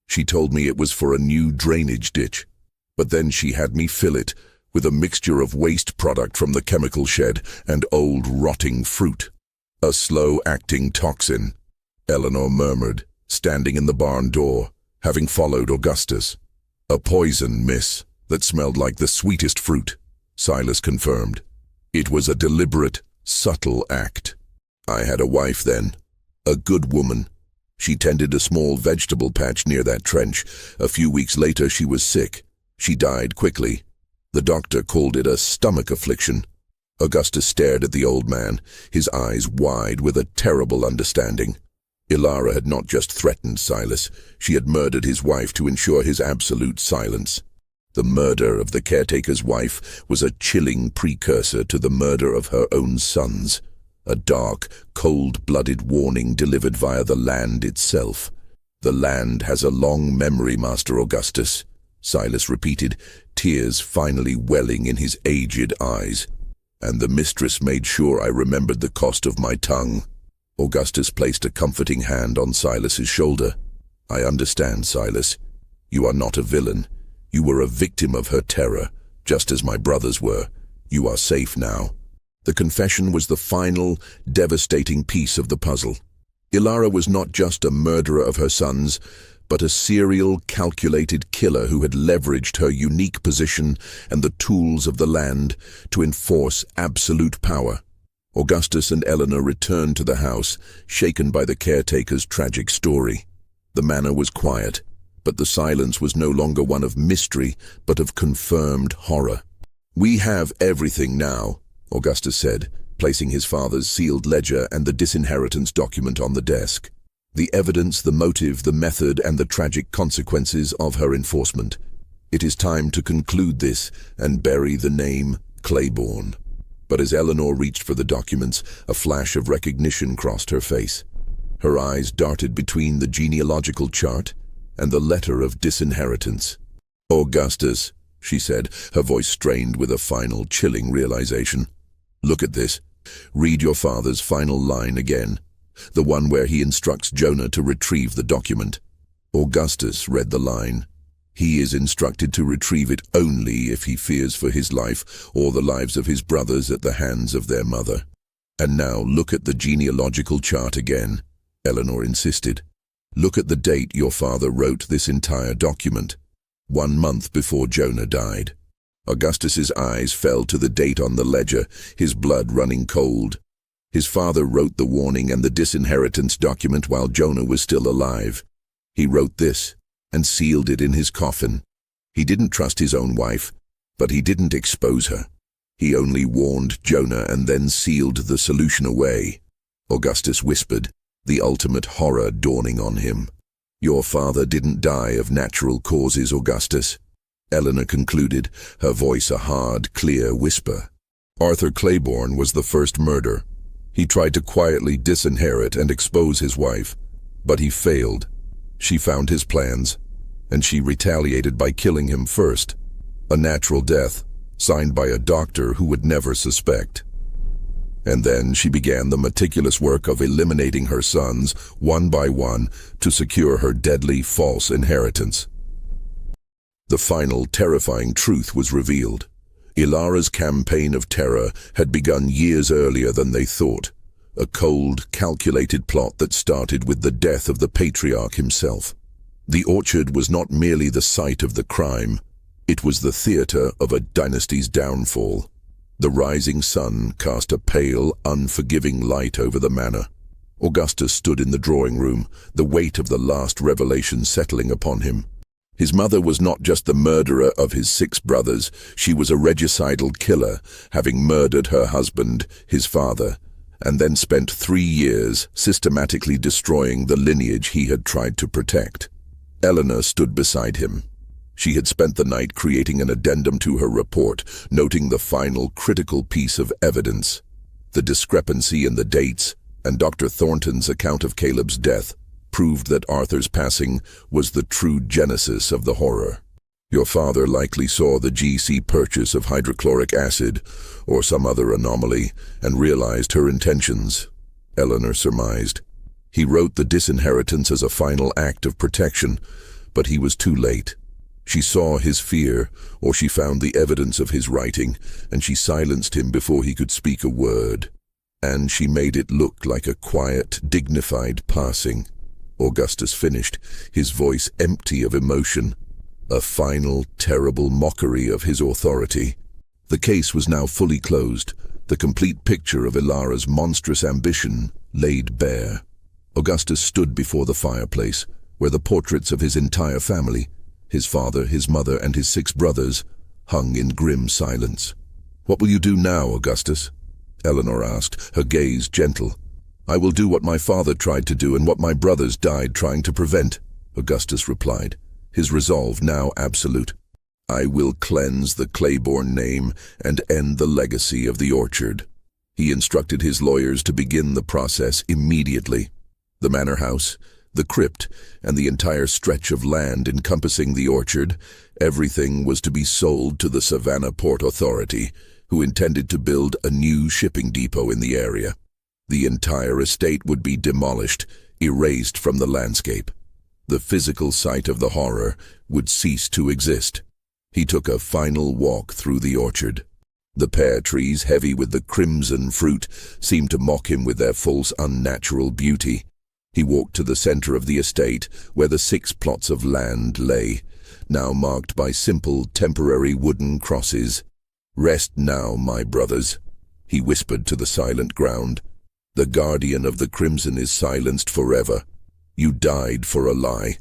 She told me it was for a new drainage ditch. But then she had me fill it with a mixture of waste product from the chemical shed and old rotting fruit. A slow-acting toxin, Eleanor murmured, standing in the barn door, having followed Augustus. A poison, miss, that smelled like the sweetest fruit, Silas confirmed. It was a deliberate, subtle act. I had a wife then, a good woman. She tended a small vegetable patch near that trench. A few weeks later she was sick. She died quickly. The doctor called it a stomach affliction. Augustus stared at the old man, his eyes wide with a terrible understanding. Ilara had not just threatened Silas, she had murdered his wife to ensure his absolute silence. The murder of the caretaker's wife was a chilling precursor to the murder of her own sons, a dark, cold-blooded warning delivered via the land itself. The land has a long memory, Master Augustus, Silas repeated, tears finally welling in his aged eyes. And the mistress made sure I remembered the cost of my tongue. Augustus placed a comforting hand on Silas's shoulder. I understand, Silas. You are not a villain. You were a victim of her terror, just as my brothers were. You are safe now. The confession was the final, devastating piece of the puzzle. Ilara was not just a murderer of her sons, but a serial, calculated killer who had leveraged her unique position and the tools of the land to enforce absolute power. Augustus and Eleanor returned to the house, shaken by the caretaker's tragic story. The manor was quiet, but the silence was no longer one of mystery, but of confirmed horror. We have everything now, Augustus said, placing his father's sealed ledger and the disinheritance document on the desk. The evidence, the motive, the method, and the tragic consequences of her enforcement. It is time to conclude this and bury the name Claiborne. But as Eleanor reached for the documents, a flash of recognition crossed her face. Her eyes darted between the genealogical chart and the letter of disinheritance. Augustus, she said, her voice strained with a final chilling realization. Look at this. Read your father's final line again. The one where he instructs Jonah to retrieve the document. Augustus read the line. He is instructed to retrieve it only if he fears for his life or the lives of his brothers at the hands of their mother. And now look at the genealogical chart again, Eleanor insisted. Look at the date your father wrote this entire document. 1 month before Jonah died. Augustus's eyes fell to the date on the ledger, his blood running cold. His father wrote the warning and the disinheritance document while Jonah was still alive. He wrote this and sealed it in his coffin. He didn't trust his own wife, but he didn't expose her. He only warned Jonah and then sealed the solution away. Augustus whispered, the ultimate horror dawning on him. Your father didn't die of natural causes, Augustus. Eleanor concluded, her voice a hard, clear whisper. Arthur Claiborne was the first murder. He tried to quietly disinherit and expose his wife, but he failed. She found his plans, and she retaliated by killing him first. A natural death, signed by a doctor who would never suspect. And then she began the meticulous work of eliminating her sons, one by one, to secure her deadly false inheritance. The final terrifying truth was revealed. Ilara's campaign of terror had begun years earlier than they thought. A cold, calculated plot that started with the death of the patriarch himself. The orchard was not merely the site of the crime, it was the theater of a dynasty's downfall. The rising sun cast a pale, unforgiving light over the manor. Augustus stood in the drawing room, the weight of the last revelation settling upon him. His mother was not just the murderer of his 6 brothers, she was a regicidal killer, having murdered her husband, his father, and then spent 3 years systematically destroying the lineage he had tried to protect. Eleanor stood beside him. She had spent the night creating an addendum to her report, noting the final critical piece of evidence. The discrepancy in the dates, and Dr. Thornton's account of Caleb's death, proved that Arthur's passing was the true genesis of the horror. Your father likely saw the GC purchase of hydrochloric acid, or some other anomaly, and realized her intentions, Eleanor surmised. He wrote the disinheritance as a final act of protection, but he was too late. She saw his fear, or she found the evidence of his writing, and she silenced him before he could speak a word. And she made it look like a quiet, dignified passing. Augustus finished, his voice empty of emotion. A final, terrible mockery of his authority. The case was now fully closed, the complete picture of Ilara's monstrous ambition laid bare. Augustus stood before the fireplace, where the portraits of his entire family, his father, his mother, and his 6 brothers, hung in grim silence. "What will you do now, Augustus?" Eleanor asked, her gaze gentle. "I will do what my father tried to do and what my brothers died trying to prevent," Augustus replied, his resolve now absolute. "I will cleanse the Claiborne name and end the legacy of the orchard." He instructed his lawyers to begin the process immediately. The manor house, the crypt, and the entire stretch of land encompassing the orchard, everything was to be sold to the Savannah Port Authority, who intended to build a new shipping depot in the area. The entire estate would be demolished, erased from the landscape. The physical site of the horror would cease to exist. He took a final walk through the orchard. The pear trees, heavy with the crimson fruit, seemed to mock him with their false, unnatural beauty. He walked to the center of the estate, where the 6 plots of land lay, now marked by simple, temporary wooden crosses. "Rest now, my brothers," he whispered to the silent ground. "The guardian of the crimson is silenced forever. You died for a lie,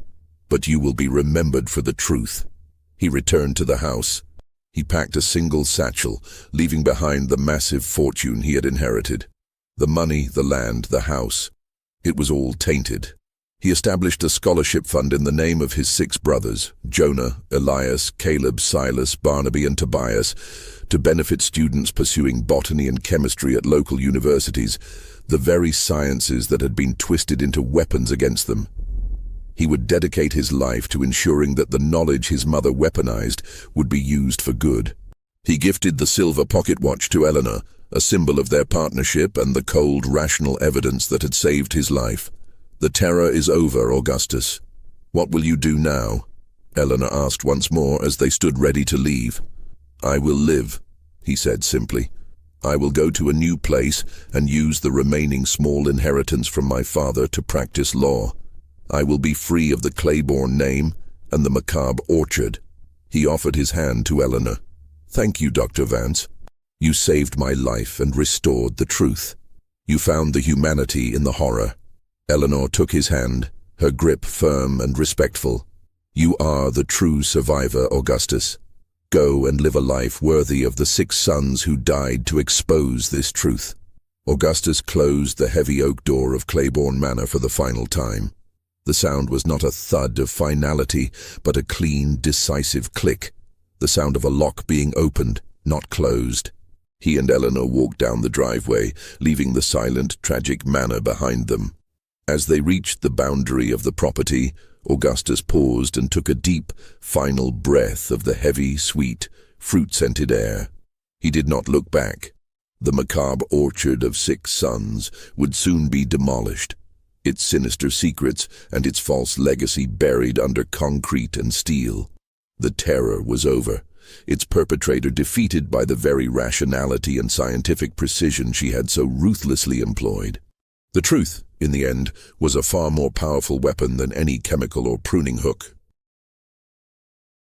but you will be remembered for the truth." He returned to the house. He packed a single satchel, leaving behind the massive fortune he had inherited. The money, the land, the house. It was all tainted. He established a scholarship fund in the name of his 6 brothers, Jonah, Elias, Caleb, Silas, Barnaby, and Tobias, to benefit students pursuing botany and chemistry at local universities, the very sciences that had been twisted into weapons against them. He would dedicate his life to ensuring that the knowledge his mother weaponized would be used for good. He gifted the silver pocket watch to Eleanor, a symbol of their partnership and the cold, rational evidence that had saved his life. "The terror is over, Augustus. What will you do now?" Eleanor asked once more as they stood ready to leave. "I will live," he said simply. "I will go to a new place and use the remaining small inheritance from my father to practice law. I will be free of the Claiborne name and the Macabre orchard." He offered his hand to Eleanor. "Thank you, Dr. Vance. You saved my life and restored the truth. You found the humanity in the horror." Eleanor took his hand, her grip firm and respectful. "You are the true survivor, Augustus. Go and live a life worthy of the 6 sons who died to expose this truth." Augustus closed the heavy oak door of Claiborne Manor for the final time. The sound was not a thud of finality, but a clean, decisive click, the sound of a lock being opened, not closed. He and Eleanor walked down the driveway, leaving the silent, tragic manor behind them. As they reached the boundary of the property, Augustus paused and took a deep, final breath of the heavy, sweet, fruit-scented air. He did not look back. The macabre orchard of 6 sons would soon be demolished, its sinister secrets and its false legacy buried under concrete and steel. The terror was over, its perpetrator defeated by the very rationality and scientific precision she had so ruthlessly employed. The truth, in the end, was a far more powerful weapon than any chemical or pruning hook.